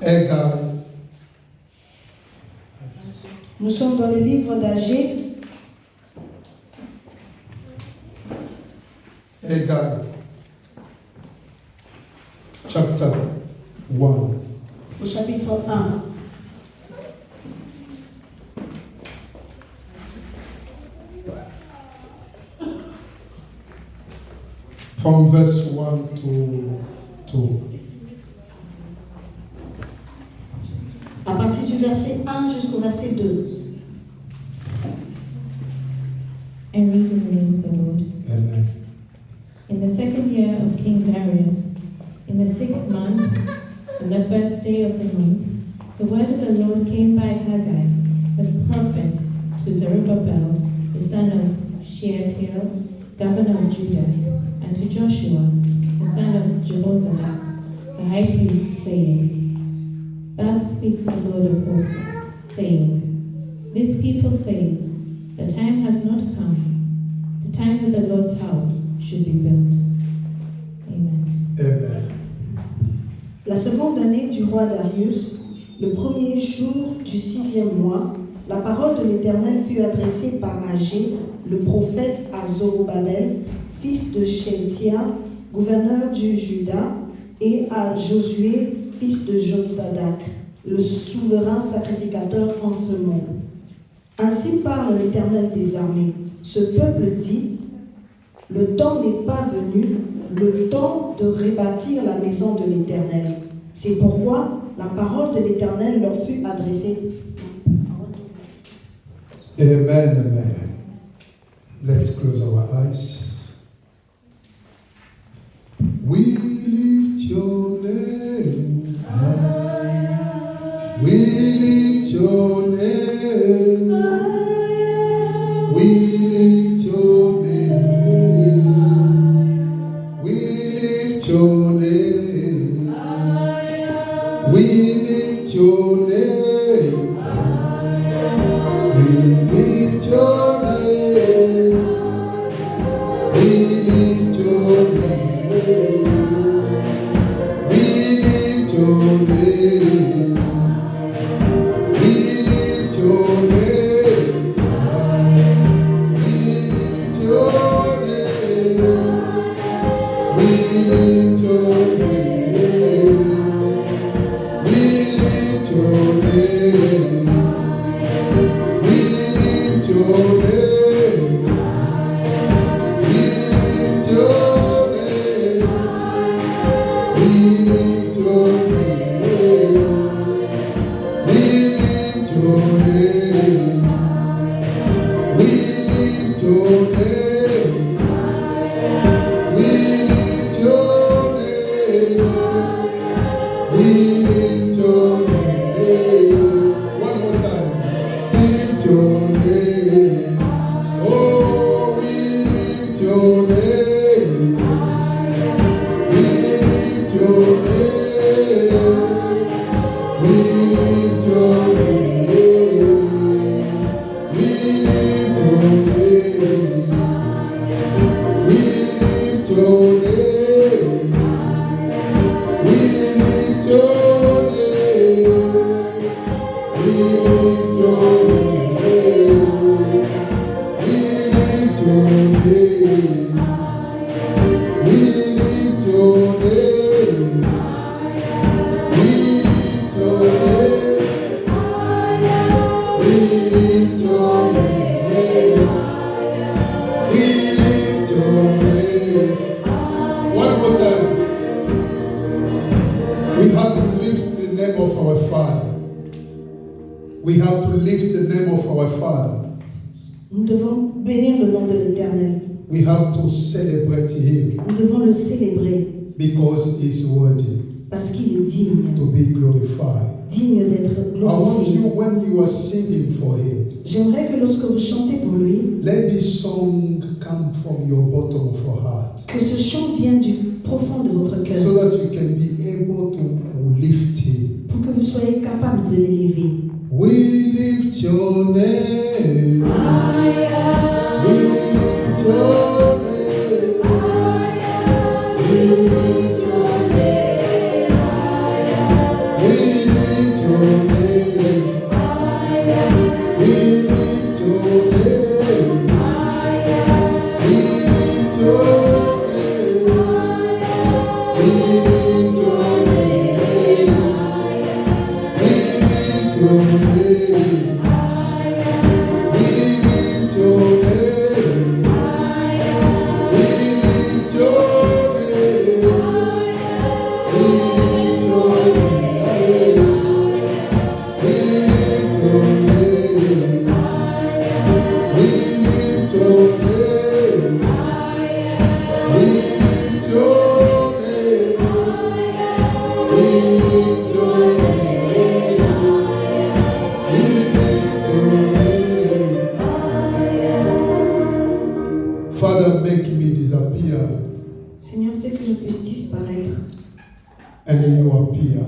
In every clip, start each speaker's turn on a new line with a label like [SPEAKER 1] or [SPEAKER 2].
[SPEAKER 1] Haggai.
[SPEAKER 2] Nous sommes dans le livre d'Agée.
[SPEAKER 1] Haggai. Chapter 1.
[SPEAKER 2] Au chapitre 1.
[SPEAKER 1] From verse 1 to 2.
[SPEAKER 2] À partir du verset 1 jusqu'au verset 2.
[SPEAKER 3] I read in the name of the Lord.
[SPEAKER 1] Amen.
[SPEAKER 3] In the second year of King Darius, in the 6th month, on the first day of the month, the word of the Lord came by Haggai, the prophet, to Zerubbabel, the son of Shealtiel, governor of Judah, and to Joshua, the son of Jehozadak, the high priest, saying, Thus speaks the Lord of hosts, saying, This people says, the time has not come, the time that the Lord's house should be built. Amen.
[SPEAKER 1] Amen.
[SPEAKER 2] La seconde année du roi Darius, le premier jour du 6e mois, la parole de l'Éternel fut adressée par Agée, le prophète, à Zorobabel, fils de Shealtiel, gouverneur du Juda, et à Josué, fils de Josadak, le souverain sacrificateur en ce monde. Ainsi parle l'Éternel des armées. Ce peuple dit, le temps n'est pas venu, le temps de rebâtir la maison de l'Éternel. C'est pourquoi la parole de l'Éternel leur fut adressée.
[SPEAKER 1] Amen, amen. Let's close our eyes. We lift your name high. We lift your name. We lift your name. We lift your name. We lift your name. We lift your name. We lift your name. We lift your name. We lift your name. We lift your name. We lift your name. We lift your name. We lift your name. We lift your name. We lift your name. We lift your name. We lift your name. We lift your name. We lift your name. One more time. Lift your name. Oh, we lift your name. We lift your name. We lift your name. We lift your name. We lift your name. We lift your name. We lift your name. We lift your name. We lift your name. We lift your name. We lift your name. We lift your name. One more time. We have to lift the name of our Father. We have to lift the name of our Father.
[SPEAKER 2] Nous devons bénir le nom de l'Éternel.
[SPEAKER 1] We have to celebrate Him
[SPEAKER 2] Nous devons le célébrer
[SPEAKER 1] because He's worthy
[SPEAKER 2] parce qu'il est digne,
[SPEAKER 1] to be glorified.
[SPEAKER 2] digne d'être
[SPEAKER 1] I want you,
[SPEAKER 2] glorifié.
[SPEAKER 1] when you are singing for Him,
[SPEAKER 2] J'aimerais que lorsque vous chantez pour lui,
[SPEAKER 1] let this song come from your bottom of your heart
[SPEAKER 2] que ce chant vienne du profond de votre cœur,
[SPEAKER 1] so that you can be able to lift Him.
[SPEAKER 2] pour que vous soyez capable de l'élever.
[SPEAKER 1] We lift your name. We lift your name. We lift your name. We lift
[SPEAKER 2] Seigneur, fais que je puisse disparaître
[SPEAKER 1] and you appear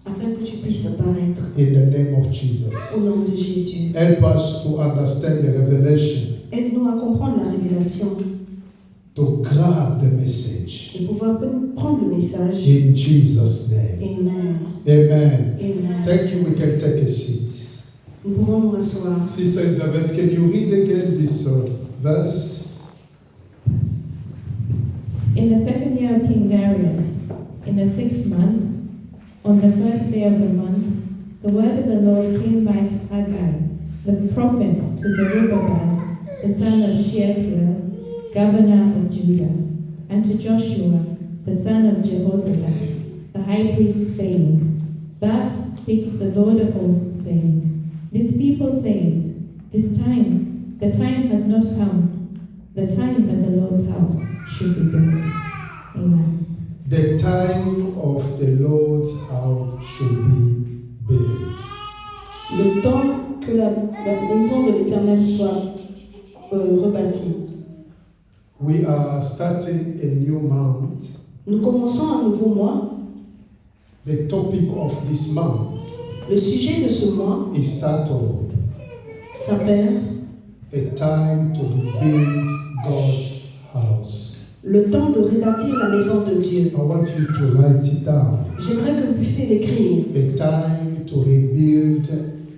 [SPEAKER 2] afin que tu puisses apparaître
[SPEAKER 1] in the name of Jesus.
[SPEAKER 2] au nom de Jésus.
[SPEAKER 1] Help us to understand the revelation,
[SPEAKER 2] Aide-nous à comprendre la révélation,
[SPEAKER 1] to grab the message.
[SPEAKER 2] de pouvoir prendre le message.
[SPEAKER 1] In Jesus' name.
[SPEAKER 2] Amen.
[SPEAKER 1] Amen.
[SPEAKER 2] Amen.
[SPEAKER 1] Thank you. We can take a seat.
[SPEAKER 2] Nous pouvons nous rasseoir.
[SPEAKER 1] Sister Elizabeth, can you read again this verse?
[SPEAKER 3] In the second year of King Darius, in the 6th month, on the first day of the month, the word of the Lord came by Haggai, the prophet, to Zerubbabel, the son of Shealtiel, governor of Judah, and to Joshua, the son of Jehozadak, the high priest, saying, Thus speaks the Lord of hosts, saying, This people says, the time has not come, the time that the Lord's house should be built. Amen.
[SPEAKER 1] The time of the Lord's house should be built.
[SPEAKER 2] Le temps que la maison de l'Éternel soit rebâtie.
[SPEAKER 1] We are starting a new month.
[SPEAKER 2] Nous commençons un nouveau mois.
[SPEAKER 1] The topic of this month
[SPEAKER 2] Le sujet de ce mois
[SPEAKER 1] is titled
[SPEAKER 2] s'appelle
[SPEAKER 1] A Time to Rebuild God's House.
[SPEAKER 2] Le temps de rebâtir la maison de Dieu.
[SPEAKER 1] I want you to write it down.
[SPEAKER 2] J'aimerais que vous puissiez l'écrire.
[SPEAKER 1] A time to rebuild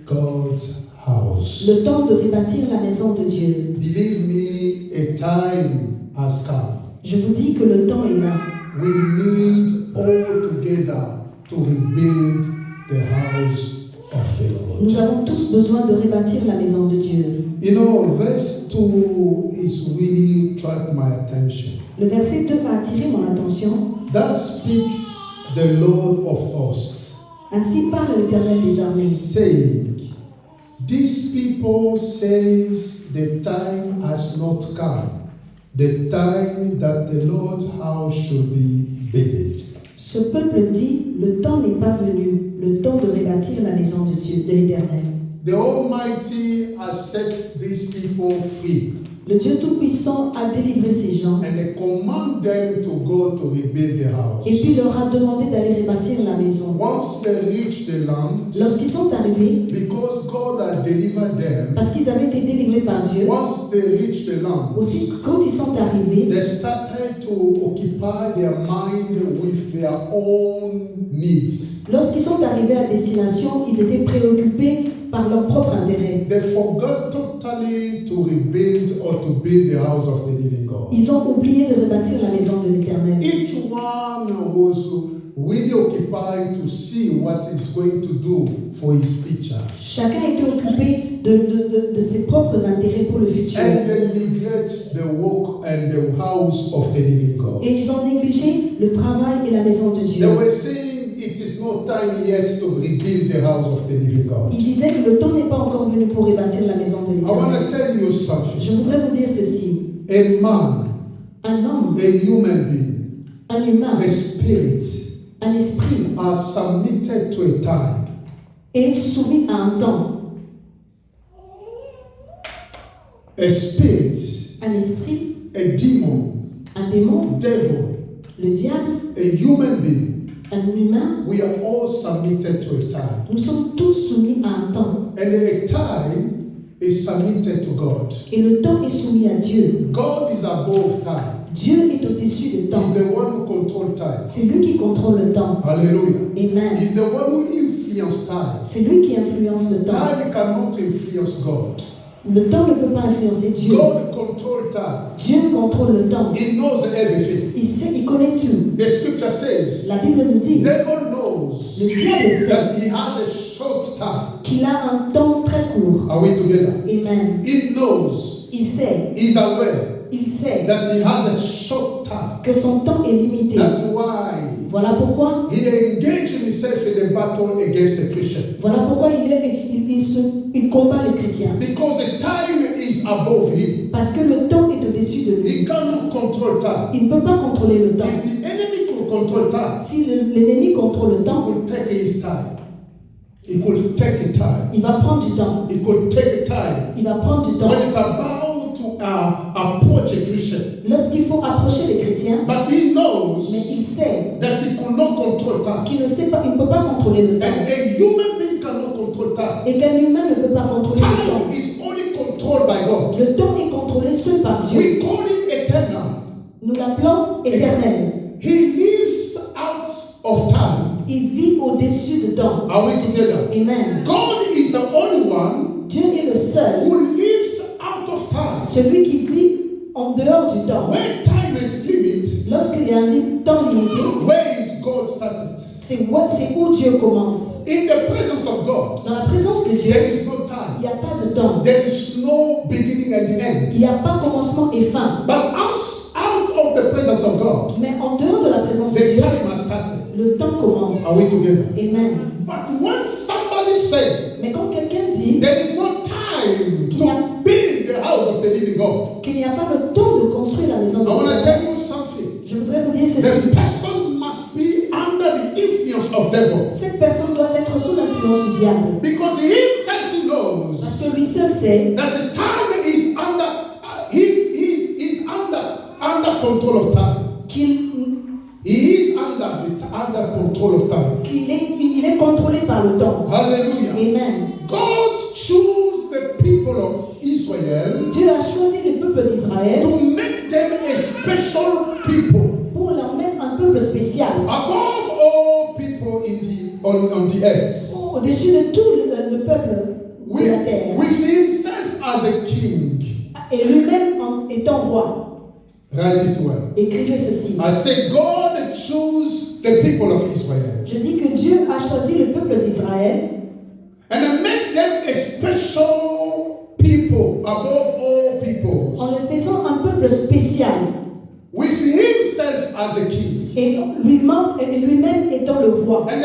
[SPEAKER 1] God's house.
[SPEAKER 2] Le temps de rebâtir la maison de Dieu.
[SPEAKER 1] Believe me, a time has come.
[SPEAKER 2] Je vous dis que le temps est là.
[SPEAKER 1] We need all together to rebuild the house of the Lord.
[SPEAKER 2] Nous avons tous besoin de rebâtir la maison de Dieu.
[SPEAKER 1] You know, verse 2 is really attract my attention.
[SPEAKER 2] Le verset 2 a attiré mon attention.
[SPEAKER 1] That speaks the Lord of hosts,
[SPEAKER 2] Ainsi parle l'Éternel des armées.
[SPEAKER 1] saying, These people says the time has not come, the time that the Lord's house should be built.
[SPEAKER 2] Ce peuple dit, le temps n'est pas venu, le temps de rebâtir la maison de Dieu, de l'Éternel.
[SPEAKER 1] The Almighty has set these people free
[SPEAKER 2] Le Dieu Tout-Puissant a délivré ces gens
[SPEAKER 1] and they command them to go to rebuild the house.
[SPEAKER 2] et puis leur a demandé d'aller rebâtir la maison.
[SPEAKER 1] Once they reach the land,
[SPEAKER 2] Lorsqu'ils sont arrivés,
[SPEAKER 1] because God had delivered them,
[SPEAKER 2] parce qu'ils avaient été délivrés par Dieu,
[SPEAKER 1] once they reach the land,
[SPEAKER 2] aussi quand ils sont arrivés,
[SPEAKER 1] they started to occupy their mind with their own needs.
[SPEAKER 2] lorsqu'ils sont arrivés à destination, ils étaient préoccupés par leur propre intérêt.
[SPEAKER 1] They forgot totally to rebuild or to build the house of the living God.
[SPEAKER 2] Ils ont oublié de rebâtir la maison de l'Éternel.
[SPEAKER 1] Each one was really occupied to see what he's going to do for his future.
[SPEAKER 2] Chacun était occupé de ses propres intérêts pour le futur.
[SPEAKER 1] And they neglect the work and the house of the living God.
[SPEAKER 2] Et ils ont négligé le travail et la maison de
[SPEAKER 1] They
[SPEAKER 2] Dieu.
[SPEAKER 1] were saying it is not time yet to rebuild the house of the living God.
[SPEAKER 2] Ils disaient que le temps n'est pas encore venu pour rebâtir la maison de
[SPEAKER 1] I want
[SPEAKER 2] l'Éternel.
[SPEAKER 1] to tell you
[SPEAKER 2] Je
[SPEAKER 1] something.
[SPEAKER 2] voudrais vous dire ceci.
[SPEAKER 1] A man,
[SPEAKER 2] Un homme,
[SPEAKER 1] a human being,
[SPEAKER 2] un humain,
[SPEAKER 1] a spirit
[SPEAKER 2] un esprit
[SPEAKER 1] are submitted to a time.
[SPEAKER 2] est soumis à un temps.
[SPEAKER 1] A spirit,
[SPEAKER 2] Un esprit,
[SPEAKER 1] a demon,
[SPEAKER 2] un démon,
[SPEAKER 1] devil,
[SPEAKER 2] le diable,
[SPEAKER 1] a human being,
[SPEAKER 2] un humain.
[SPEAKER 1] we are all submitted to a time.
[SPEAKER 2] Nous sommes tous soumis à un temps.
[SPEAKER 1] And a time is submitted to God.
[SPEAKER 2] Et le temps est soumis à Dieu.
[SPEAKER 1] God is above time.
[SPEAKER 2] Dieu est au-dessus du temps.
[SPEAKER 1] He's the one who controls time.
[SPEAKER 2] C'est lui qui contrôle le temps.
[SPEAKER 1] Hallelujah.
[SPEAKER 2] Amen.
[SPEAKER 1] He's the one who influences time.
[SPEAKER 2] C'est lui qui influence le temps.
[SPEAKER 1] Time cannot influence God.
[SPEAKER 2] Le temps ne peut pas influencer Dieu.
[SPEAKER 1] God controls time.
[SPEAKER 2] Dieu contrôle le temps.
[SPEAKER 1] He knows everything.
[SPEAKER 2] Il sait, il connaît tout.
[SPEAKER 1] The scripture says,
[SPEAKER 2] La Bible nous dit,
[SPEAKER 1] devil knows
[SPEAKER 2] le diable sait
[SPEAKER 1] that he has a short time.
[SPEAKER 2] qu'il a un temps très court.
[SPEAKER 1] Are we together?
[SPEAKER 2] Amen.
[SPEAKER 1] He knows,
[SPEAKER 2] Il sait,
[SPEAKER 1] he's aware
[SPEAKER 2] il sait
[SPEAKER 1] that he has a short time.
[SPEAKER 2] que son temps est limité.
[SPEAKER 1] That's why
[SPEAKER 2] Voilà pourquoi,
[SPEAKER 1] he engaged himself in the battle against the Christian.
[SPEAKER 2] voilà pourquoi il combat les chrétiens.
[SPEAKER 1] Because the time is above him.
[SPEAKER 2] Parce que le temps est au-dessus de lui.
[SPEAKER 1] He cannot control time.
[SPEAKER 2] Il ne peut pas contrôler le temps.
[SPEAKER 1] If the enemy could control time,
[SPEAKER 2] Si l'ennemi contrôle le
[SPEAKER 1] he
[SPEAKER 2] temps,
[SPEAKER 1] could take his time. He could take the time.
[SPEAKER 2] il va prendre du temps.
[SPEAKER 1] He could take the time.
[SPEAKER 2] Il va prendre du temps.
[SPEAKER 1] When it's about to approach a Christian.
[SPEAKER 2] Lorsqu'il faut approcher les chrétiens,
[SPEAKER 1] But he knows
[SPEAKER 2] mais il sait
[SPEAKER 1] that he could not control time.
[SPEAKER 2] qu'il ne sait pas, il ne peut pas contrôler le temps.
[SPEAKER 1] And a human being cannot control time.
[SPEAKER 2] Et qu'un humain ne peut pas contrôler le
[SPEAKER 1] Time
[SPEAKER 2] temps.
[SPEAKER 1] is only controlled by God.
[SPEAKER 2] Le temps est contrôlé seul par Dieu.
[SPEAKER 1] We call him eternal.
[SPEAKER 2] Nous l'appelons éternel.
[SPEAKER 1] He lives out of time.
[SPEAKER 2] Il vit au-dessus du temps.
[SPEAKER 1] Are we together?
[SPEAKER 2] Amen.
[SPEAKER 1] God is the only one
[SPEAKER 2] Dieu est le seul,
[SPEAKER 1] who lives out of time.
[SPEAKER 2] celui qui vit en dehors du temps.
[SPEAKER 1] When time is limit,
[SPEAKER 2] Lorsqu'il y a un temps limité,
[SPEAKER 1] where is God started?
[SPEAKER 2] c'est où Dieu commence.
[SPEAKER 1] In the presence of God,
[SPEAKER 2] Dans la présence de Dieu,
[SPEAKER 1] there is no
[SPEAKER 2] il
[SPEAKER 1] time.
[SPEAKER 2] n'y a pas de temps.
[SPEAKER 1] There is no beginning and the end.
[SPEAKER 2] Il n'y a pas commencement et fin.
[SPEAKER 1] But out of the presence of God,
[SPEAKER 2] Mais en dehors de la présence de
[SPEAKER 1] the
[SPEAKER 2] Dieu,
[SPEAKER 1] time has started.
[SPEAKER 2] le temps commence.
[SPEAKER 1] Are we together?
[SPEAKER 2] Amen.
[SPEAKER 1] But when somebody says
[SPEAKER 2] Mais quand quelqu'un dit
[SPEAKER 1] there is no time to build the house of the living God,
[SPEAKER 2] qu'il n'y a pas le temps de construire la maison
[SPEAKER 1] I
[SPEAKER 2] de
[SPEAKER 1] want to
[SPEAKER 2] Dieu,
[SPEAKER 1] tell you something.
[SPEAKER 2] je voudrais vous dire
[SPEAKER 1] The
[SPEAKER 2] ceci.
[SPEAKER 1] person must be under the influence of devil.
[SPEAKER 2] Cette personne doit être sous l'influence du diable.
[SPEAKER 1] Because he himself knows
[SPEAKER 2] Parce que lui seul sait
[SPEAKER 1] that the time is he's under control of time.
[SPEAKER 2] qu'il
[SPEAKER 1] He is under control of time.
[SPEAKER 2] il est contrôlé par le temps.
[SPEAKER 1] Hallelujah.
[SPEAKER 2] Amen.
[SPEAKER 1] God chose the people of Israel
[SPEAKER 2] Dieu a choisi le peuple d'Israël
[SPEAKER 1] to make them a special people
[SPEAKER 2] pour leur mettre un peuple spécial.
[SPEAKER 1] above all people on the earth.
[SPEAKER 2] Au-dessus de tout le peuple de la terre.
[SPEAKER 1] With himself as a king.
[SPEAKER 2] Et lui-même en étant roi.
[SPEAKER 1] Write it well.
[SPEAKER 2] Écrivez ceci.
[SPEAKER 1] I say God chose the people of Israel
[SPEAKER 2] Je dis que Dieu a choisi le peuple d'Israël
[SPEAKER 1] and make them a special people above all peoples.
[SPEAKER 2] en le faisant un peuple spécial.
[SPEAKER 1] With himself as a king.
[SPEAKER 2] Et lui-même étant le roi.
[SPEAKER 1] And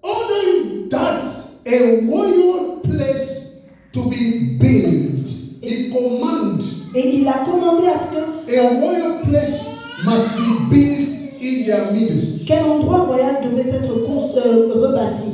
[SPEAKER 1] ordering that a royal place to be built. He command
[SPEAKER 2] Et il a commandé à ce que
[SPEAKER 1] a royal place must be built in their midst.
[SPEAKER 2] quel endroit royal devait être rebâti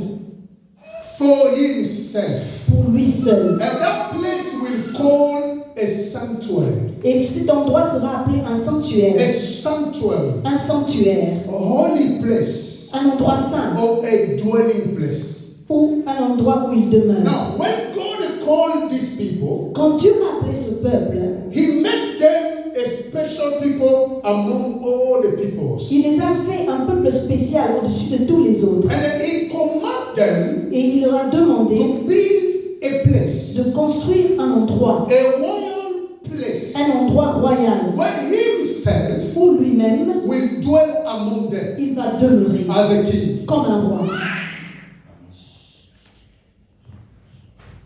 [SPEAKER 1] For himself.
[SPEAKER 2] pour lui seul.
[SPEAKER 1] And that place will call a sanctuary.
[SPEAKER 2] Et cet endroit sera appelé un
[SPEAKER 1] A
[SPEAKER 2] sanctuaire.
[SPEAKER 1] sanctuary.
[SPEAKER 2] Un sanctuaire.
[SPEAKER 1] A holy place.
[SPEAKER 2] Un endroit saint.
[SPEAKER 1] Or a dwelling place.
[SPEAKER 2] Ou un endroit où il demeure.
[SPEAKER 1] Now, when God called these people,
[SPEAKER 2] Quand Dieu a appelé ce peuple,
[SPEAKER 1] He made them a special people among all the peoples.
[SPEAKER 2] il les a fait un peuple spécial au-dessus de tous les autres.
[SPEAKER 1] And then He commanded them
[SPEAKER 2] Et il leur a demandé
[SPEAKER 1] to build a place,
[SPEAKER 2] de construire un endroit.
[SPEAKER 1] a royal place,
[SPEAKER 2] Un endroit royal.
[SPEAKER 1] where Himself
[SPEAKER 2] Où lui-même,
[SPEAKER 1] will dwell among them
[SPEAKER 2] il va demeurer
[SPEAKER 1] as a king.
[SPEAKER 2] comme un roi.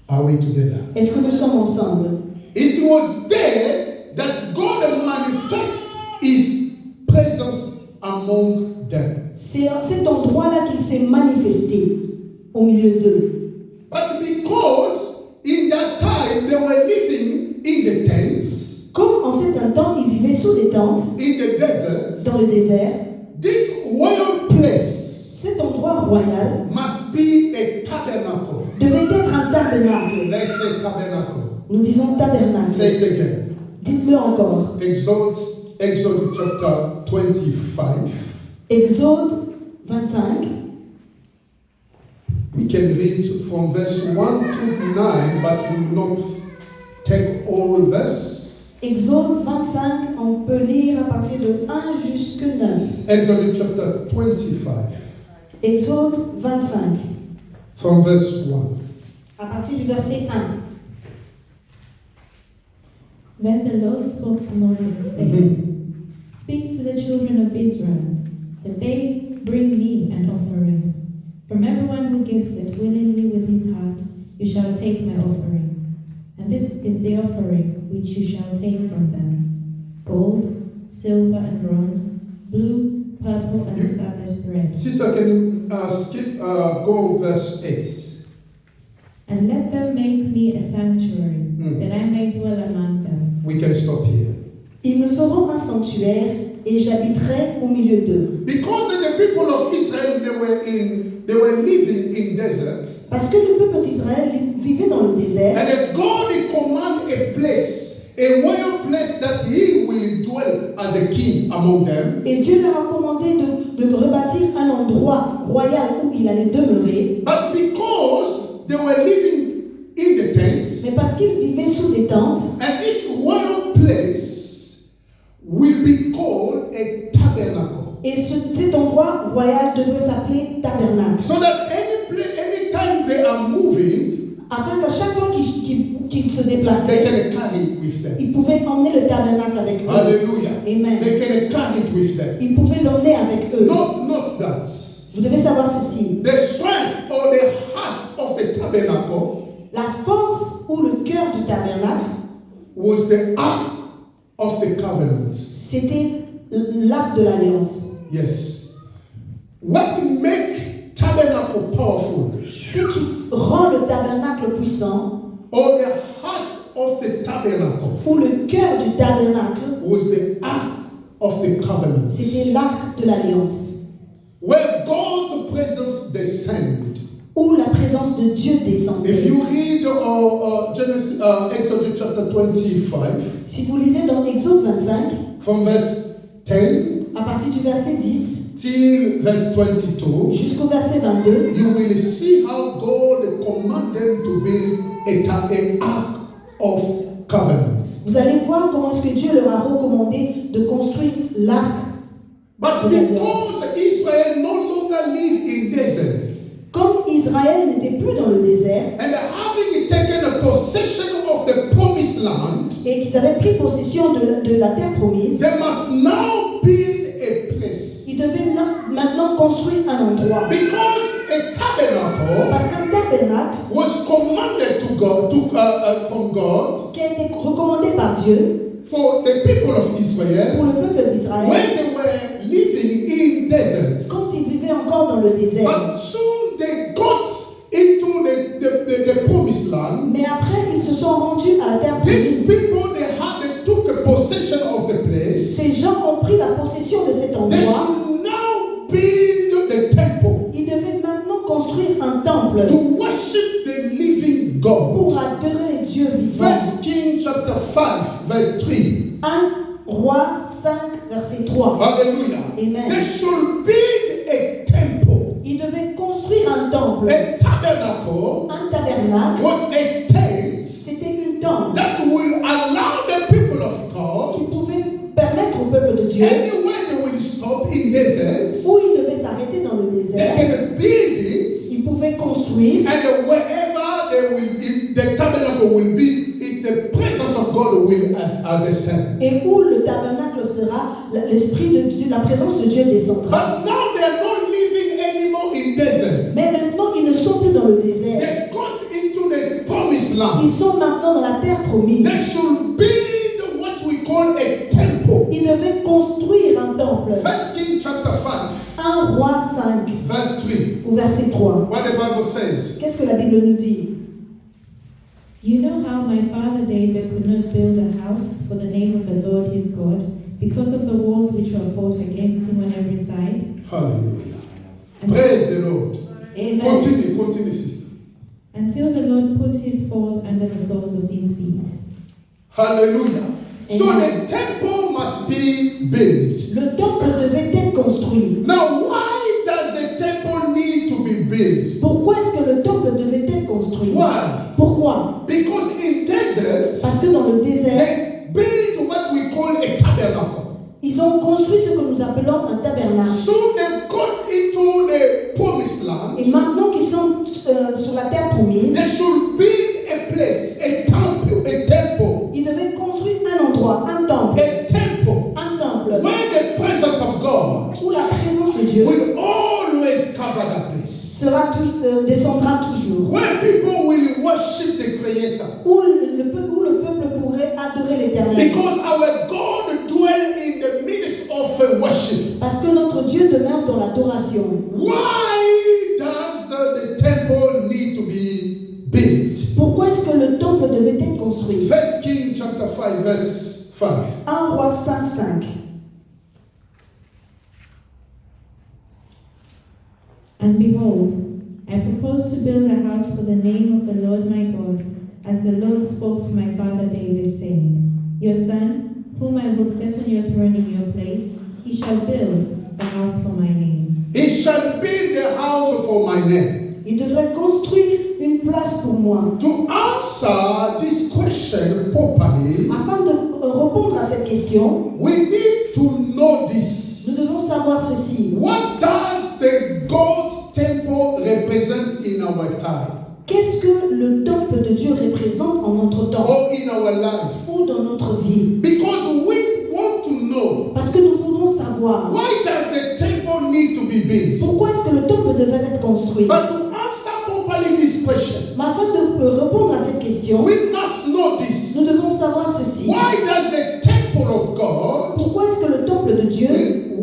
[SPEAKER 1] Are we together?
[SPEAKER 2] Est-ce que nous sommes ensemble?
[SPEAKER 1] It was there that God manifested His presence among them.
[SPEAKER 2] C'est à cet endroit-là qu'il s'est manifesté au milieu d'eux.
[SPEAKER 1] But because in that time they were living in the tents,
[SPEAKER 2] Comme en certain temps, ils vivaient sous des tentes,
[SPEAKER 1] in the desert,
[SPEAKER 2] dans le désert,
[SPEAKER 1] this royal place
[SPEAKER 2] cet endroit royal
[SPEAKER 1] must be a tabernacle.
[SPEAKER 2] devait être un tabernacle.
[SPEAKER 1] Let's say tabernacle.
[SPEAKER 2] Nous disons tabernacle.
[SPEAKER 1] Say it again.
[SPEAKER 2] Dites-le encore.
[SPEAKER 1] Exodus chapter 25.
[SPEAKER 2] Exode 25.
[SPEAKER 1] We can read from verse 1 to 9, but we will not take all verse.
[SPEAKER 2] Exode 25, on peut lire à partir de 1 jusque 9.
[SPEAKER 1] Exodus chapter 25,
[SPEAKER 2] Exode 25,
[SPEAKER 1] from verse 1.
[SPEAKER 2] à partir du verset 1.
[SPEAKER 3] Then the Lord spoke to Moses, saying, Speak to the children of Israel, that they bring me an offering. From everyone who gives it willingly with his heart, you shall take my offering. And this is the offering which you shall take from them: gold, silver, and bronze, blue, purple, and scarlet thread.
[SPEAKER 1] Sister, can you go verse 8?
[SPEAKER 3] And let them make me a sanctuary, that I may dwell among them.
[SPEAKER 1] We can stop here.
[SPEAKER 2] Ils me feront un sanctuaire et j'habiterai au milieu d'eux.
[SPEAKER 1] Because the people of Israel, they were living in desert.
[SPEAKER 2] Parce que le peuple d'Israël vivait dans le désert.
[SPEAKER 1] And then God commanded a place a royal place that he will dwell as a king among them.
[SPEAKER 2] Et Dieu leur a commandé de rebâtir un endroit royal où il allait demeurer.
[SPEAKER 1] But because they were living in the tents,
[SPEAKER 2] Mais parce qu'ils vivaient sous des tentes,
[SPEAKER 1] and this royal place will be called a tabernacle.
[SPEAKER 2] et cet endroit royal devait s'appeler tabernacle.
[SPEAKER 1] So that anytime they are moving,
[SPEAKER 2] Afin qu'à chaque fois qu'ils se
[SPEAKER 1] they
[SPEAKER 2] déplaçaient,
[SPEAKER 1] can carry it with them.
[SPEAKER 2] ils pouvaient emmener le tabernacle avec eux.
[SPEAKER 1] Hallelujah.
[SPEAKER 2] Amen.
[SPEAKER 1] They can carry it with them.
[SPEAKER 2] Ils pouvaient l'emmener avec eux.
[SPEAKER 1] Not that.
[SPEAKER 2] Vous devez savoir ceci.
[SPEAKER 1] The strength or the heart of the tabernacle
[SPEAKER 2] La force ou le cœur du tabernacle,
[SPEAKER 1] was the ark of the covenant.
[SPEAKER 2] c'était l'arc de l'alliance.
[SPEAKER 1] Yes. What make tabernacle powerful?
[SPEAKER 2] Ce qui rend le tabernacle puissant,
[SPEAKER 1] Or the heart of the tabernacle
[SPEAKER 2] ou le cœur du tabernacle,
[SPEAKER 1] was the ark of the covenant.
[SPEAKER 2] c'était l'arc de l'alliance,
[SPEAKER 1] Where God's presence descended.
[SPEAKER 2] où la présence de Dieu descendait.
[SPEAKER 1] If you read Genesis, Exodus chapter 25,
[SPEAKER 2] Si vous lisez dans Exode 25,
[SPEAKER 1] from verse 10
[SPEAKER 2] à partir du verset 10
[SPEAKER 1] till verse 22,
[SPEAKER 2] jusqu'au verset 22,
[SPEAKER 1] you will see how God commanded them to build an ark of covenant.
[SPEAKER 2] vous allez voir comment est-ce que Dieu leur a recommandé de construire l'arc.
[SPEAKER 1] But because Israel no longer lived in desert,
[SPEAKER 2] Comme Israël n'était plus dans le désert
[SPEAKER 1] and having taken a possession of the promised land,
[SPEAKER 2] et qu'ils avaient pris possession de la terre promise,
[SPEAKER 1] they must now build a place.
[SPEAKER 2] ils devaient maintenant construire un endroit.
[SPEAKER 1] Because a tabernacle
[SPEAKER 2] Parce qu'un tabernacle
[SPEAKER 1] was commanded to God, from God,
[SPEAKER 2] qui a été recommandé par Dieu
[SPEAKER 1] for the people of Israel
[SPEAKER 2] pour le peuple d'Israël
[SPEAKER 1] when they were living in deserts.
[SPEAKER 2] quand ils vivaient encore dans le désert.
[SPEAKER 1] But soon they got into the promised land.
[SPEAKER 2] Mais après, ils se sont rendus à la terre
[SPEAKER 1] These
[SPEAKER 2] promise.
[SPEAKER 1] people, they took a possession of the place.
[SPEAKER 2] Ces gens ont pris la possession de cet
[SPEAKER 1] They
[SPEAKER 2] endroit.
[SPEAKER 1] should now build the temple
[SPEAKER 2] Ils devaient maintenant construire un temple
[SPEAKER 1] to worship the living God.
[SPEAKER 2] pour adorer les dieux vivants.
[SPEAKER 1] First King chapter 5, verse 3.
[SPEAKER 2] 1 Roi 5, verset 3.
[SPEAKER 1] Hallelujah.
[SPEAKER 2] Amen.
[SPEAKER 1] They should build a temple.
[SPEAKER 2] Ils devaient construire un temple.
[SPEAKER 1] A tabernacle
[SPEAKER 2] Un tabernacle,
[SPEAKER 1] was a tent
[SPEAKER 2] c'était une tente
[SPEAKER 1] that will allow the people of God,
[SPEAKER 2] qui pouvait permettre au peuple de Dieu,
[SPEAKER 1] anywhere they will stop in deserts,
[SPEAKER 2] où ils devaient s'arrêter dans le
[SPEAKER 1] they
[SPEAKER 2] désert,
[SPEAKER 1] can build it,
[SPEAKER 2] ils pouvaient construire,
[SPEAKER 1] and wherever the tabernacle will be, the presence of God will descend.
[SPEAKER 2] et où le tabernacle sera, l'esprit de Dieu, la présence de Dieu descendra.
[SPEAKER 1] But now they are not living anymore in deserts.
[SPEAKER 2] Mais maintenant, ils ne sont plus dans le désert.
[SPEAKER 1] They got into the promised land.
[SPEAKER 2] Ils sont maintenant dans la terre promise.
[SPEAKER 1] They should build what we call a temple.
[SPEAKER 2] Ils devaient construire un temple.
[SPEAKER 1] First King chapter 5,
[SPEAKER 2] 1 Roi 5,
[SPEAKER 1] verse 3.
[SPEAKER 2] au verset 3.
[SPEAKER 1] What the Bible says.
[SPEAKER 2] Qu'est-ce que la Bible nous dit?
[SPEAKER 3] You know how my father David could not build a house for the name of the Lord his God because of the walls which were fought against him on every side?
[SPEAKER 1] Hallelujah.
[SPEAKER 3] And
[SPEAKER 1] Praise the Lord.
[SPEAKER 2] Amen.
[SPEAKER 1] Continue, sister.
[SPEAKER 3] until the Lord put his foes under the soles of his feet.
[SPEAKER 1] Hallelujah. So
[SPEAKER 2] Amen.
[SPEAKER 1] the temple must be built.
[SPEAKER 2] Le temple devait être construit.
[SPEAKER 1] Now, why does the temple need to be built?
[SPEAKER 2] Pourquoi est-ce que le temple devait être construit?
[SPEAKER 1] Why?
[SPEAKER 2] Pourquoi?
[SPEAKER 1] Because in deserts,
[SPEAKER 2] Parce que dans le désert,
[SPEAKER 1] they build what we call a tabernacle.
[SPEAKER 2] ils ont construit ce que nous appelons un tabernacle.
[SPEAKER 1] So they got into the promised land.
[SPEAKER 2] Et maintenant qu'ils sont sur la terre promise,
[SPEAKER 1] They should build a place, a temple,
[SPEAKER 2] ils devaient construire un endroit, un temple,
[SPEAKER 1] where the presence of God
[SPEAKER 2] où la présence de Dieu
[SPEAKER 1] will always cover that place.
[SPEAKER 2] descendra toujours,
[SPEAKER 1] Where people will worship the Creator.
[SPEAKER 2] où le peuple pourrait adorer l'Éternel.
[SPEAKER 1] Because our God dwells in the midst of worship.
[SPEAKER 2] Parce que notre Dieu demeure dans l'adoration.
[SPEAKER 1] Why does the temple need to be built?
[SPEAKER 2] Pourquoi est-ce que le temple devait être construit?
[SPEAKER 1] First King chapter 5, verse 5.
[SPEAKER 2] 1 Roi 5, 5.
[SPEAKER 3] And behold, I propose to build a house for the name of the Lord my God, as the Lord spoke to my father David, saying, Your son, whom I will set on your throne in your place, he shall build the house for my name.
[SPEAKER 1] He shall build the house for my name.
[SPEAKER 2] Il devrait construire une place pour moi.
[SPEAKER 1] To answer this question properly,
[SPEAKER 2] Afin de répondre à cette question,
[SPEAKER 1] we need to know this.
[SPEAKER 2] nous devons savoir ceci.
[SPEAKER 1] What does the God's temple represent in our time?
[SPEAKER 2] Qu'est-ce que le temple de Dieu représente en notre temps
[SPEAKER 1] Or in our life?
[SPEAKER 2] ou dans notre vie?
[SPEAKER 1] Because we want to know,
[SPEAKER 2] Parce que nous voulons savoir
[SPEAKER 1] why does the temple need to be built?
[SPEAKER 2] pourquoi est-ce que le temple devait être construit.
[SPEAKER 1] But to answer properly this question,
[SPEAKER 2] Mais afin de répondre à cette question,
[SPEAKER 1] we must know this.
[SPEAKER 2] nous devons savoir ceci.
[SPEAKER 1] Why does the temple of God,
[SPEAKER 2] Pourquoi est-ce que le temple de Dieu,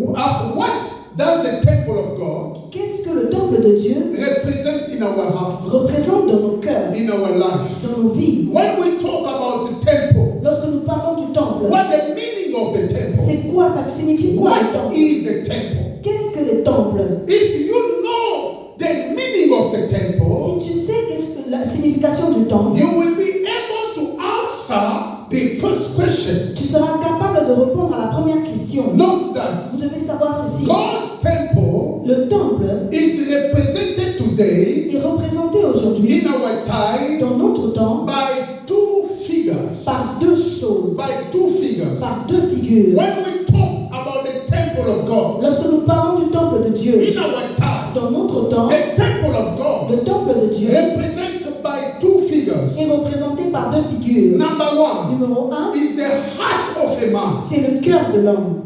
[SPEAKER 1] what does the temple of God
[SPEAKER 2] qu'est-ce que le temple de Dieu
[SPEAKER 1] represent in our heart,
[SPEAKER 2] représente dans nos cœurs,
[SPEAKER 1] in our life?
[SPEAKER 2] dans nos vies?
[SPEAKER 1] When we talk about the temple,
[SPEAKER 2] Lorsque nous parlons du temple,
[SPEAKER 1] what the meaning of the temple?
[SPEAKER 2] c'est quoi, ça signifie quoi le
[SPEAKER 1] What
[SPEAKER 2] temple?
[SPEAKER 1] is the temple?
[SPEAKER 2] Qu'est-ce que le temple?
[SPEAKER 1] If you know the meaning of the temple,
[SPEAKER 2] Si tu sais qu'est-ce que la signification du temple,
[SPEAKER 1] you will be able to answer the first question.
[SPEAKER 2] tu seras capable de répondre à la première question.
[SPEAKER 1] Note that
[SPEAKER 2] Vous devez savoir ceci.
[SPEAKER 1] God's temple
[SPEAKER 2] Le temple
[SPEAKER 1] is represented today
[SPEAKER 2] est représenté aujourd'hui
[SPEAKER 1] in our time
[SPEAKER 2] dans notre temps
[SPEAKER 1] by two figures.
[SPEAKER 2] par deux choses,
[SPEAKER 1] By two figures.
[SPEAKER 2] par deux figures.
[SPEAKER 1] When we talk about the temple of God,
[SPEAKER 2] Lorsque nous parlons du temple de Dieu,
[SPEAKER 1] in our time,
[SPEAKER 2] dans notre temps,
[SPEAKER 1] the temple of God
[SPEAKER 2] le temple de Dieu
[SPEAKER 1] represented by two figures.
[SPEAKER 2] est représenté par deux figures.
[SPEAKER 1] Number one
[SPEAKER 2] Numéro 1,
[SPEAKER 1] is the heart of a man.
[SPEAKER 2] c'est le cœur de l'homme.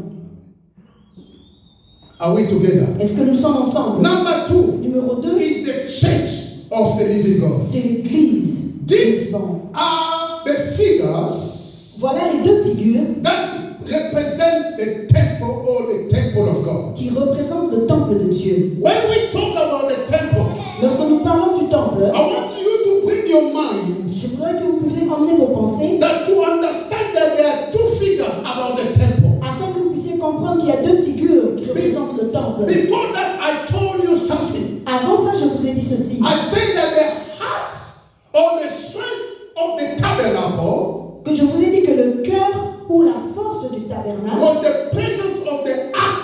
[SPEAKER 1] Are we together?
[SPEAKER 2] Est-ce que nous sommes ensemble?
[SPEAKER 1] Number two
[SPEAKER 2] Numéro 2,
[SPEAKER 1] is the church of the living God.
[SPEAKER 2] c'est l'église.
[SPEAKER 1] These
[SPEAKER 2] vivant.
[SPEAKER 1] are the figures
[SPEAKER 2] Voilà les deux figures
[SPEAKER 1] that represent the temple or the temple of God.
[SPEAKER 2] qui représentent le temple de Dieu.
[SPEAKER 1] When we talk about the temple,
[SPEAKER 2] Lorsque nous parlons du temple,
[SPEAKER 1] I want you to bring your mind
[SPEAKER 2] je voudrais que vous puissiez emmener vos pensées
[SPEAKER 1] that to understand that there are two figures about the temple.
[SPEAKER 2] afin que vous puissiez comprendre qu'il y a deux figures qui représentent le temple.
[SPEAKER 1] Before that, I told you something.
[SPEAKER 2] Avant ça, je vous ai dit ceci.
[SPEAKER 1] I said that the heart or the strength of the tabernacle
[SPEAKER 2] Que je vous ai dit que le cœur ou la force du tabernacle,
[SPEAKER 1] was the presence of the ark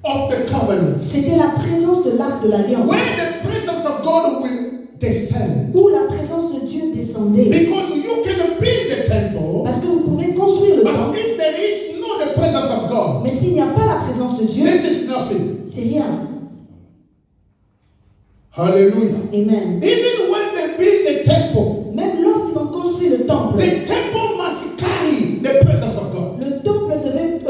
[SPEAKER 1] of the covenant.
[SPEAKER 2] c'était la présence de l'arc de l'alliance.
[SPEAKER 1] Where the presence of God will descend.
[SPEAKER 2] Où la présence de Dieu descendait.
[SPEAKER 1] Because you can build the temple,
[SPEAKER 2] Parce que vous pouvez construire le
[SPEAKER 1] but
[SPEAKER 2] temple,
[SPEAKER 1] if there is no the presence of God,
[SPEAKER 2] mais s'il n'y a pas la présence de Dieu,
[SPEAKER 1] this is nothing.
[SPEAKER 2] c'est rien.
[SPEAKER 1] Hallelujah.
[SPEAKER 2] Amen.
[SPEAKER 1] Even when they build the temple,
[SPEAKER 2] Même lorsqu'ils ont construit le temple,
[SPEAKER 1] the temple must carry the presence of God.
[SPEAKER 2] le temple devait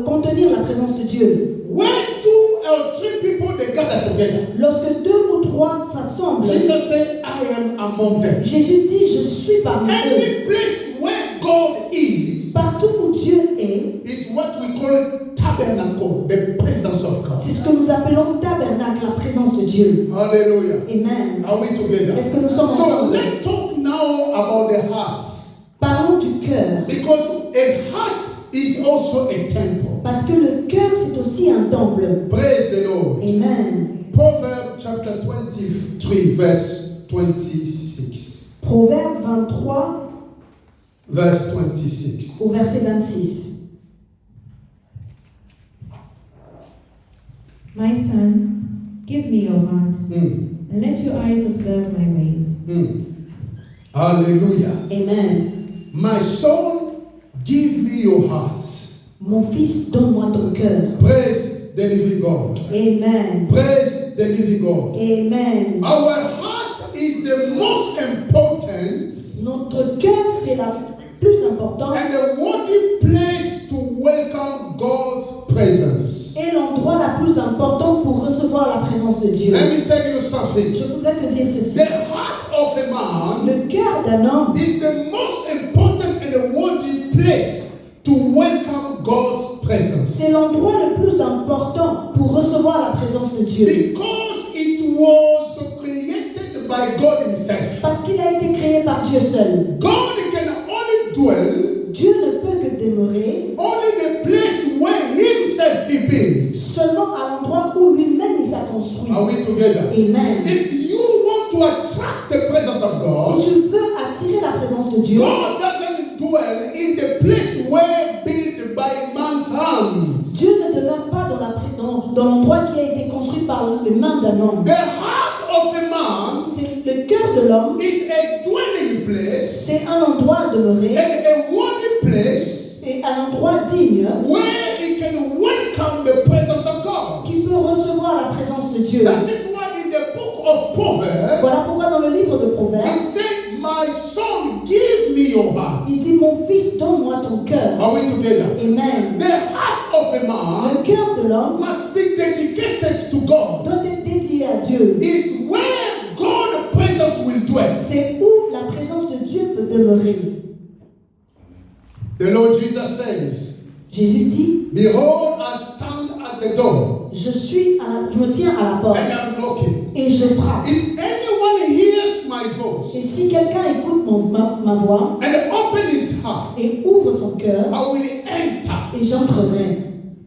[SPEAKER 2] contenir la présence de Dieu.
[SPEAKER 1] When two or three people they gather together,
[SPEAKER 2] Lorsque deux ou trois s'assemblent,
[SPEAKER 1] Jesus said, I am among them.
[SPEAKER 2] Jésus dit, je suis parmi eux.
[SPEAKER 1] Any place where God is
[SPEAKER 2] Partout où Dieu est,
[SPEAKER 1] is what we call tabernacle, the presence of God.
[SPEAKER 2] c'est ce que nous appelons tabernacle, la présence de Dieu.
[SPEAKER 1] Hallelujah.
[SPEAKER 2] Amen.
[SPEAKER 1] Are we together?
[SPEAKER 2] Est-ce que nous sommes
[SPEAKER 1] So
[SPEAKER 2] ensemble?
[SPEAKER 1] let's talk now about the heart.
[SPEAKER 2] Parlons du cœur.
[SPEAKER 1] Because a heart is also a temple.
[SPEAKER 2] Parce que le cœur, c'est aussi un temple.
[SPEAKER 1] Praise the Lord.
[SPEAKER 2] Amen.
[SPEAKER 1] Proverbs chapter 23, verse 26.
[SPEAKER 2] Proverbe 23,
[SPEAKER 1] Verse 26.
[SPEAKER 2] au verset 26.
[SPEAKER 3] My son, give me your heart, and let your eyes observe my ways.
[SPEAKER 1] Hallelujah.
[SPEAKER 2] Amen.
[SPEAKER 1] My son, give me your heart.
[SPEAKER 2] Mon fils, donne-moi ton cœur.
[SPEAKER 1] Praise the living God.
[SPEAKER 2] Amen.
[SPEAKER 1] Praise the living God.
[SPEAKER 2] Amen.
[SPEAKER 1] Our heart is the most important
[SPEAKER 2] Notre cœur, c'est la plus importante
[SPEAKER 1] and the worthy place to welcome God's presence.
[SPEAKER 2] et l'endroit la plus importante pour recevoir la présence de Dieu.
[SPEAKER 1] Let me tell you something.
[SPEAKER 2] Je voudrais te dire ceci.
[SPEAKER 1] The heart of a man
[SPEAKER 2] Le cœur d'un homme
[SPEAKER 1] is the most important and the worthy place to welcome God's presence.
[SPEAKER 2] c'est l'endroit le plus important pour recevoir la présence de Dieu.
[SPEAKER 1] Because it was created by God Himself.
[SPEAKER 2] Parce qu'il a été créé par Dieu seul.
[SPEAKER 1] God can only dwell
[SPEAKER 2] Dieu ne peut que demeurer
[SPEAKER 1] only the place where Himself He built.
[SPEAKER 2] seulement à l'endroit où lui-même il a construit.
[SPEAKER 1] Are we together?
[SPEAKER 2] Amen.
[SPEAKER 1] If you want to attract the presence of
[SPEAKER 2] Si
[SPEAKER 1] God,
[SPEAKER 2] tu veux attirer la présence de Dieu,
[SPEAKER 1] God doesn't dwell dwell in the place where built by man's hands.
[SPEAKER 2] Dieu ne demeure pas dans l'endroit qui a été construit par les mains d'un homme.
[SPEAKER 1] The heart of a man
[SPEAKER 2] C'est le cœur de l'homme,
[SPEAKER 1] is a dwelling place
[SPEAKER 2] c'est un endroit à demeurer
[SPEAKER 1] and a worthy place
[SPEAKER 2] et un endroit digne
[SPEAKER 1] where he can welcome the presence of God.
[SPEAKER 2] qui peut recevoir la présence de Dieu.
[SPEAKER 1] That is why in the book of Proverbs,
[SPEAKER 2] Voilà pourquoi dans le livre de Proverbes,
[SPEAKER 1] it says, "My son, give me your heart."
[SPEAKER 2] il dit, mon fils, donne-moi ton cœur.
[SPEAKER 1] Are we together?
[SPEAKER 2] Amen.
[SPEAKER 1] The heart of a man
[SPEAKER 2] Le cœur de l'homme
[SPEAKER 1] must be dedicated to God.
[SPEAKER 2] doit être dédié à Dieu.
[SPEAKER 1] Is where God's presence will dwell.
[SPEAKER 2] C'est où la présence de Dieu peut demeurer.
[SPEAKER 1] The Lord Jesus says,
[SPEAKER 2] Jésus dit,
[SPEAKER 1] "Behold, I stand at the door
[SPEAKER 2] je me tiens à la porte
[SPEAKER 1] and I'm knocking.
[SPEAKER 2] et je frappe.
[SPEAKER 1] If anyone hears my
[SPEAKER 2] Et
[SPEAKER 1] voice
[SPEAKER 2] si quelqu'un écoute ma voix
[SPEAKER 1] and open his heart,
[SPEAKER 2] et ouvre son cœur,
[SPEAKER 1] I will enter."
[SPEAKER 2] et j'entrerai.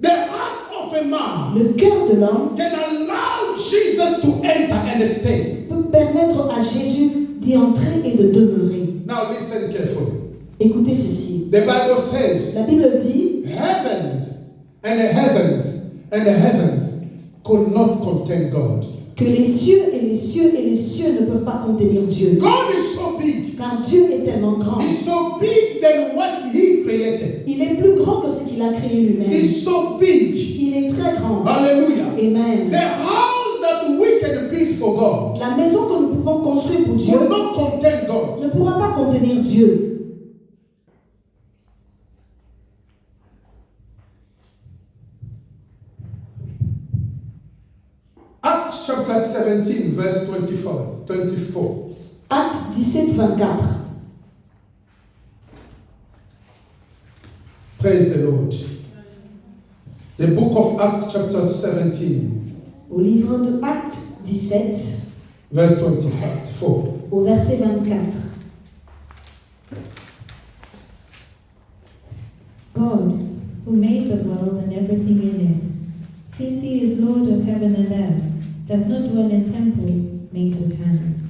[SPEAKER 1] The heart of a man
[SPEAKER 2] Le cœur de l'homme
[SPEAKER 1] can allow Jesus to enter and stay.
[SPEAKER 2] peut permettre à Jésus d'y entrer et de demeurer.
[SPEAKER 1] Now listen carefully.
[SPEAKER 2] Écoutez ceci.
[SPEAKER 1] The Bible says,
[SPEAKER 2] La Bible dit,
[SPEAKER 1] heavens and the heavens and the heavens could not contain God.
[SPEAKER 2] que les cieux et les cieux et les cieux ne peuvent pas contenir Dieu.
[SPEAKER 1] God is so big.
[SPEAKER 2] Car Dieu est tellement grand.
[SPEAKER 1] He's so big than what he created.
[SPEAKER 2] Il est plus grand que ce qu'il a créé lui-même.
[SPEAKER 1] He's so big.
[SPEAKER 2] Il est très grand.
[SPEAKER 1] Hallelujah.
[SPEAKER 2] Amen.
[SPEAKER 1] The house that we can build for God
[SPEAKER 2] La maison que nous pouvons construire pour Dieu
[SPEAKER 1] will not contain God.
[SPEAKER 2] ne pourra pas contenir Dieu.
[SPEAKER 1] Acts chapter 17, verse 24.
[SPEAKER 2] Acte 17, 24.
[SPEAKER 1] Praise the Lord. The book of Acts chapter 17,
[SPEAKER 2] Au livre de Acte 17,
[SPEAKER 1] verse 24.
[SPEAKER 2] au verset 24.
[SPEAKER 3] God, who made the world and everything in it, since he is Lord of heaven and earth, does not dwell in temples made with hands.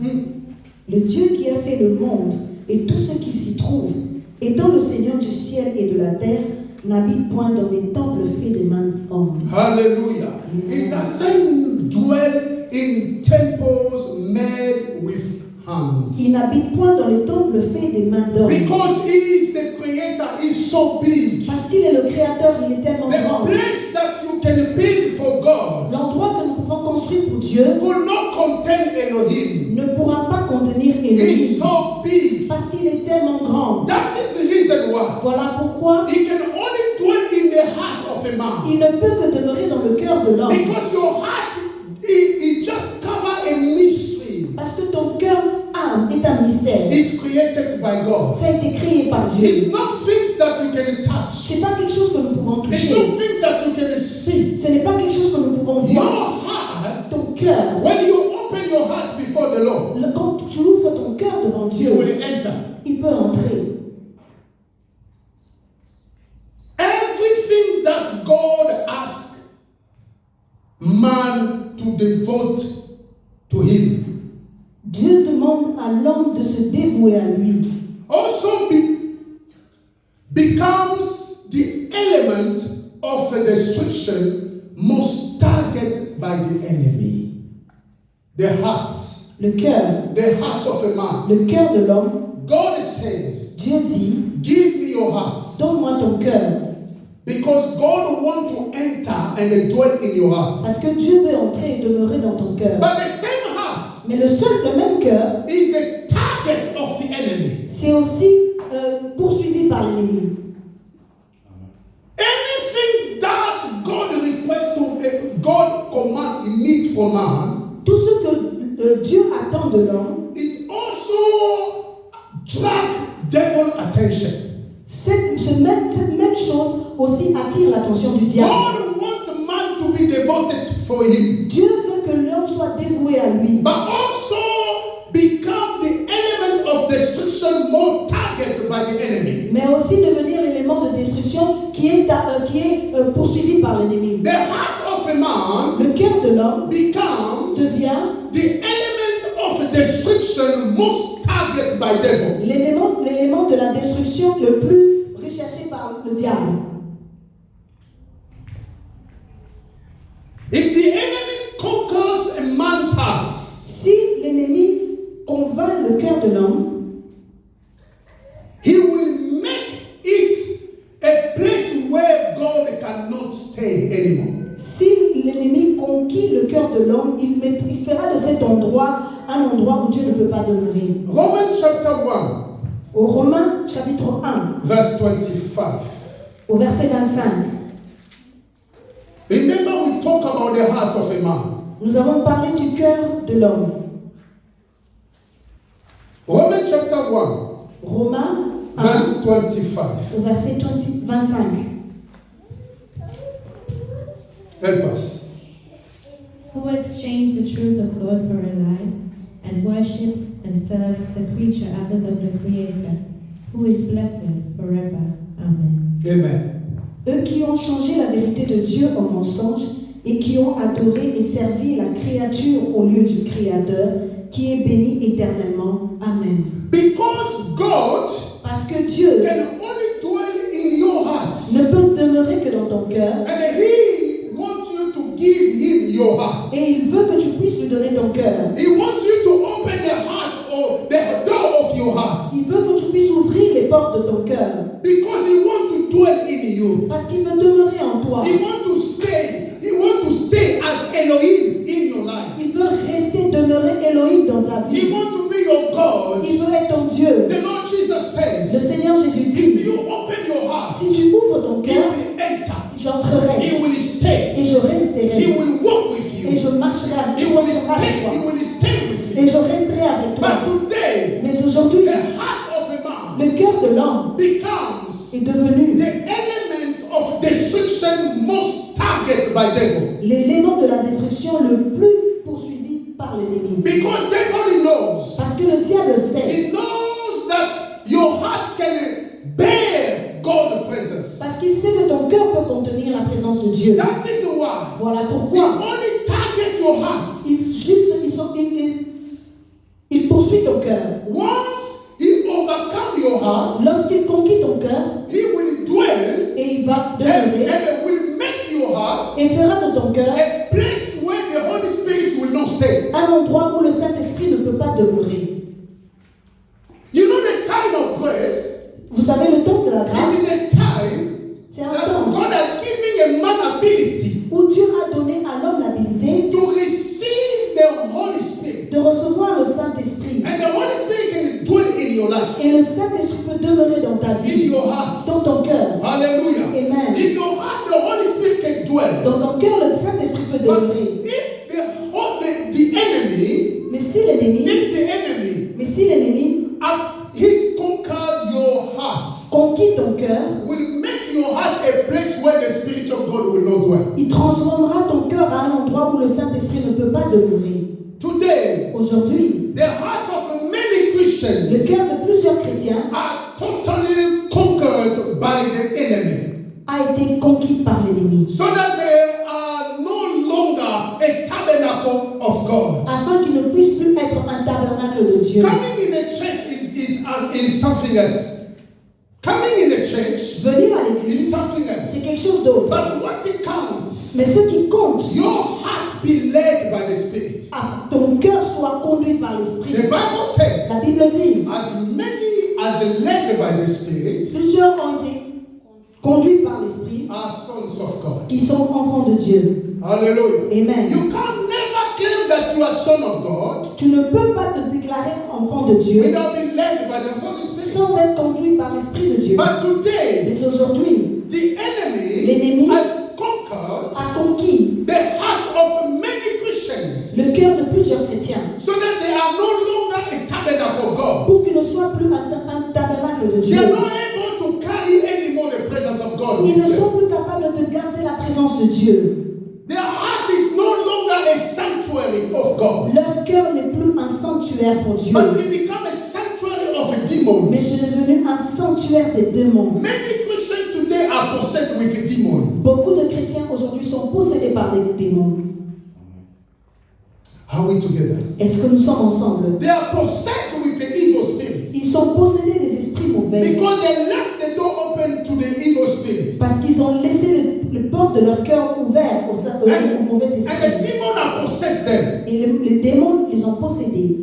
[SPEAKER 2] Le Dieu qui a fait le monde et tout ce qui s'y trouve, étant le Seigneur du ciel et de la terre, n'habite point dans des temples faits des mains d'hommes.
[SPEAKER 1] Hallelujah. It doesn't dwell in temples made with hands.
[SPEAKER 2] Il n'habite point dans les temples faits des mains d'hommes.
[SPEAKER 1] Because he is the creator, is so big.
[SPEAKER 2] Parce qu'il est le créateur, il est tellement
[SPEAKER 1] The
[SPEAKER 2] grand.
[SPEAKER 1] place that you can build for God
[SPEAKER 2] L'endroit que nous pouvons construire pour Dieu
[SPEAKER 1] could not contain Elohim.
[SPEAKER 2] ne pourra pas contenir
[SPEAKER 1] He's
[SPEAKER 2] Élohim.
[SPEAKER 1] so big.
[SPEAKER 2] Parce qu'il est tellement grand.
[SPEAKER 1] That is the reason why
[SPEAKER 2] Voilà pourquoi
[SPEAKER 1] he can only dwell in the heart of a man.
[SPEAKER 2] il ne peut que demeurer dans le cœur de l'homme.
[SPEAKER 1] Because your heart, it just cover a mystery.
[SPEAKER 2] Parce que ton cœur, âme, est un mystère.
[SPEAKER 1] It's created by God.
[SPEAKER 2] Ça a été créé par Dieu.
[SPEAKER 1] It's not things that you can touch.
[SPEAKER 2] Ce n'est pas quelque chose que nous pouvons
[SPEAKER 1] It's
[SPEAKER 2] toucher.
[SPEAKER 1] not things that you can see.
[SPEAKER 2] Ce n'est pas quelque chose que nous pouvons
[SPEAKER 1] Your
[SPEAKER 2] voir.
[SPEAKER 1] heart,
[SPEAKER 2] Ton cœur,
[SPEAKER 1] when you open your heart before the Lord,
[SPEAKER 2] quand tu ouvres ton cœur devant
[SPEAKER 1] He
[SPEAKER 2] Dieu,
[SPEAKER 1] will enter.
[SPEAKER 2] il peut entrer.
[SPEAKER 1] Everything that God asks man to devote to Him
[SPEAKER 2] Dieu demande à l'homme de se dévouer à lui.
[SPEAKER 1] also becomes the element of the destruction most targeted by the enemy. The hearts,
[SPEAKER 2] Le cœur,
[SPEAKER 1] the heart of a man.
[SPEAKER 2] le cœur de l'homme,
[SPEAKER 1] God says,
[SPEAKER 2] Dieu dit,
[SPEAKER 1] give me your heart.
[SPEAKER 2] donne-moi ton cœur.
[SPEAKER 1] Because God wants to enter and dwell in your heart.
[SPEAKER 2] Parce que Dieu veut entrer et demeurer dans ton cœur.
[SPEAKER 1] But the same heart
[SPEAKER 2] Mais le même cœur,
[SPEAKER 1] is the target of the enemy.
[SPEAKER 2] c'est aussi poursuivi par l'ennemi.
[SPEAKER 1] Anything that God requests to, God command, in need for man,
[SPEAKER 2] Tout ce que Dieu attend de l'homme,
[SPEAKER 1] it also drag devil attention.
[SPEAKER 2] cette même chose aussi attire l'attention du diable.
[SPEAKER 1] God wants man to be devoted for Him,
[SPEAKER 2] Dieu veut que l'homme soit dévoué à lui,
[SPEAKER 1] but also become the element of destruction more targeted by the enemy.
[SPEAKER 2] mais aussi devenir l'élément de destruction qui est poursuivi par l'ennemi.
[SPEAKER 1] The heart of a man
[SPEAKER 2] Le cœur de l'homme
[SPEAKER 1] becomes
[SPEAKER 2] devient
[SPEAKER 1] the element of destruction most targeted by devil.
[SPEAKER 2] L'élément de la destruction le plus recherché par le diable.
[SPEAKER 1] If the enemy conquers a man's heart,
[SPEAKER 2] Si l'ennemi convainc le cœur de l'homme,
[SPEAKER 1] he will make it a place where God cannot stay anymore.
[SPEAKER 2] si l'ennemi conquit le cœur de l'homme, il fera de cet endroit un endroit où Dieu ne peut pas demeurer.
[SPEAKER 1] Romans chapter 1,
[SPEAKER 2] Au Romains chapitre 1,
[SPEAKER 1] verse 25.
[SPEAKER 2] au verset 25,
[SPEAKER 1] Remember, we talk about the heart of a man.
[SPEAKER 2] nous avons parlé du cœur de l'homme.
[SPEAKER 1] Romans chapter 1,
[SPEAKER 2] Romains 1,
[SPEAKER 1] verse 25.
[SPEAKER 2] au verset 25.
[SPEAKER 1] Help us.
[SPEAKER 3] Who exchanged the truth of God for a lie, and worshipped and served the creature other than the Creator, who is blessed forever. Amen.
[SPEAKER 1] Amen.
[SPEAKER 2] Eux qui ont changé la vérité de Dieu en mensonge et qui ont adoré et servi la créature au lieu du Créateur, qui est béni éternellement. Amen.
[SPEAKER 1] Because God
[SPEAKER 2] Parce que Dieu
[SPEAKER 1] can only dwell in your heart.
[SPEAKER 2] ne peut demeurer que dans ton cœur,
[SPEAKER 1] And He wants you to give Him your heart.
[SPEAKER 2] et il veut que tu puisses lui donner ton cœur.
[SPEAKER 1] He wants you to open the heart or the door of your heart.
[SPEAKER 2] Il veut que tu puisses ouvrir les portes de ton cœur,
[SPEAKER 1] Because He wants to dwell in you.
[SPEAKER 2] parce qu'il veut demeurer en toi.
[SPEAKER 1] He wants to stay. He wants to stay as Elohim in your life.
[SPEAKER 2] Il veut rester demeurer Elohim dans ta
[SPEAKER 1] He
[SPEAKER 2] vie.
[SPEAKER 1] wants to be your God.
[SPEAKER 2] Il veut être ton Dieu.
[SPEAKER 1] The Lord Jesus
[SPEAKER 2] Le
[SPEAKER 1] says,
[SPEAKER 2] Seigneur Jésus
[SPEAKER 1] if
[SPEAKER 2] dit,
[SPEAKER 1] you open your heart,
[SPEAKER 2] si tu ouvres ton
[SPEAKER 1] He
[SPEAKER 2] cœur,
[SPEAKER 1] will enter.
[SPEAKER 2] j'entrerai
[SPEAKER 1] He will stay.
[SPEAKER 2] et je
[SPEAKER 1] He
[SPEAKER 2] resterai
[SPEAKER 1] will walk with
[SPEAKER 2] et
[SPEAKER 1] you.
[SPEAKER 2] je marcherai avec
[SPEAKER 1] He
[SPEAKER 2] toi.
[SPEAKER 1] will stay. He will stay with
[SPEAKER 2] Et
[SPEAKER 1] you.
[SPEAKER 2] je resterai avec toi.
[SPEAKER 1] But today,
[SPEAKER 2] Mais aujourd'hui,
[SPEAKER 1] the heart of a man
[SPEAKER 2] le cœur de l'homme
[SPEAKER 1] becomes
[SPEAKER 2] est devenu
[SPEAKER 1] the element of destruction most targeted by devil.
[SPEAKER 2] l'élément de la destruction le plus poursuivi par l'ennemi.
[SPEAKER 1] Because devil knows.
[SPEAKER 2] Parce que le diable sait,
[SPEAKER 1] He knows that your heart can bear God's presence.
[SPEAKER 2] parce qu'il sait que ton cœur peut contenir la présence de Dieu.
[SPEAKER 1] That is why
[SPEAKER 2] Voilà
[SPEAKER 1] he
[SPEAKER 2] pourquoi
[SPEAKER 1] only targets your heart.
[SPEAKER 2] il poursuit ton cœur.
[SPEAKER 1] Once he overcomes your heart,
[SPEAKER 2] Lorsqu'il conquit ton cœur,
[SPEAKER 1] he will dwell
[SPEAKER 2] et il va
[SPEAKER 1] and
[SPEAKER 2] demeurer
[SPEAKER 1] will make your heart
[SPEAKER 2] et fera de ton cœur
[SPEAKER 1] a place where the Holy Spirit will not stay.
[SPEAKER 2] un endroit où le Saint-Esprit ne peut pas demeurer.
[SPEAKER 1] You know the time of grace?
[SPEAKER 2] Vous savez, le temps de la
[SPEAKER 1] It
[SPEAKER 2] grâce,
[SPEAKER 1] is a time
[SPEAKER 2] c'est un
[SPEAKER 1] that
[SPEAKER 2] temps
[SPEAKER 1] God has given a man ability
[SPEAKER 2] où Dieu a donné à l'homme l'habilité
[SPEAKER 1] to receive the Holy Spirit.
[SPEAKER 2] de recevoir le Saint-Esprit.
[SPEAKER 1] And the Holy Spirit can dwell in your life,
[SPEAKER 2] Et le Saint-Esprit peut demeurer dans ta
[SPEAKER 1] in
[SPEAKER 2] vie,
[SPEAKER 1] your heart.
[SPEAKER 2] dans ton cœur.
[SPEAKER 1] Hallelujah.
[SPEAKER 2] Amen.
[SPEAKER 1] In your heart, the Holy Spirit can dwell.
[SPEAKER 2] Dans ton cœur, le Saint-Esprit peut
[SPEAKER 1] But
[SPEAKER 2] demeurer.
[SPEAKER 1] if the enemy,
[SPEAKER 2] Mais si l'ennemi,
[SPEAKER 1] he's conquered your heart,
[SPEAKER 2] conquit ton cœur,
[SPEAKER 1] will make your heart a place where the Spirit of God will not dwell.
[SPEAKER 2] il transformera ton cœur à un endroit où le Saint-Esprit ne peut pas demeurer.
[SPEAKER 1] Today,
[SPEAKER 2] Aujourd'hui,
[SPEAKER 1] the heart of many Christians
[SPEAKER 2] le cœur de plusieurs chrétiens
[SPEAKER 1] are totally conquered by the enemy,
[SPEAKER 2] a été conquis par l'ennemi,
[SPEAKER 1] so that they are no longer a tabernacle of God.
[SPEAKER 2] afin qu'il ne puisse plus être un tabernacle de Dieu.
[SPEAKER 1] Coming in a church is something else. Coming in a church
[SPEAKER 2] Venir à
[SPEAKER 1] is
[SPEAKER 2] l'église,
[SPEAKER 1] something else.
[SPEAKER 2] c'est quelque chose d'autre.
[SPEAKER 1] But what it counts,
[SPEAKER 2] Mais ce qui compte,
[SPEAKER 1] your heart be led by the Spirit.
[SPEAKER 2] ton cœur soit conduit par
[SPEAKER 1] The
[SPEAKER 2] l'Esprit.
[SPEAKER 1] Bible says,
[SPEAKER 2] La Bible dit,
[SPEAKER 1] as many as led by the Spirit
[SPEAKER 2] plusieurs ont été conduits par l'Esprit
[SPEAKER 1] are sons of God.
[SPEAKER 2] qui sont enfants de Dieu.
[SPEAKER 1] Hallelujah.
[SPEAKER 2] Amen.
[SPEAKER 1] You can never claim that you are son of God
[SPEAKER 2] Tu ne peux pas te déclarer enfant de Dieu
[SPEAKER 1] without being led by the Holy Spirit.
[SPEAKER 2] sans être conduit par l'Esprit de Dieu.
[SPEAKER 1] But today,
[SPEAKER 2] Mais aujourd'hui,
[SPEAKER 1] the enemy
[SPEAKER 2] l'ennemi
[SPEAKER 1] has conquered
[SPEAKER 2] a conquis
[SPEAKER 1] the heart of many Christians,
[SPEAKER 2] le cœur de plusieurs chrétiens
[SPEAKER 1] so that they are no longer a tabernacle of God.
[SPEAKER 2] pour qu'il ne soit plus un tabernacle de
[SPEAKER 1] They
[SPEAKER 2] Dieu.
[SPEAKER 1] are not able to carry anymore the presence of God
[SPEAKER 2] Ils
[SPEAKER 1] with
[SPEAKER 2] ne sont
[SPEAKER 1] them.
[SPEAKER 2] plus capables de garder la présence de Dieu.
[SPEAKER 1] Their heart is no longer a sanctuary of God,
[SPEAKER 2] Leur cœur n'est plus un sanctuaire pour Dieu,
[SPEAKER 1] but it becomes a sanctuary of demons.
[SPEAKER 2] mais c'est devenu un sanctuaire des démons.
[SPEAKER 1] Many Christians today are possessed with a demon.
[SPEAKER 2] Beaucoup de chrétiens aujourd'hui sont possédés par des démons.
[SPEAKER 1] Are we together?
[SPEAKER 2] Est-ce que nous sommes ensemble?
[SPEAKER 1] They are possessed with an evil spirit.
[SPEAKER 2] Ils Ils sont possédés des esprits mauvais.
[SPEAKER 1] Because they left the door open to the evil spirit.
[SPEAKER 2] Parce qu'ils ont laissé le porte de leur cœur ouvert aux mauvais
[SPEAKER 1] And the
[SPEAKER 2] esprits.
[SPEAKER 1] demon have possessed them.
[SPEAKER 2] Et les démons les ont possédés.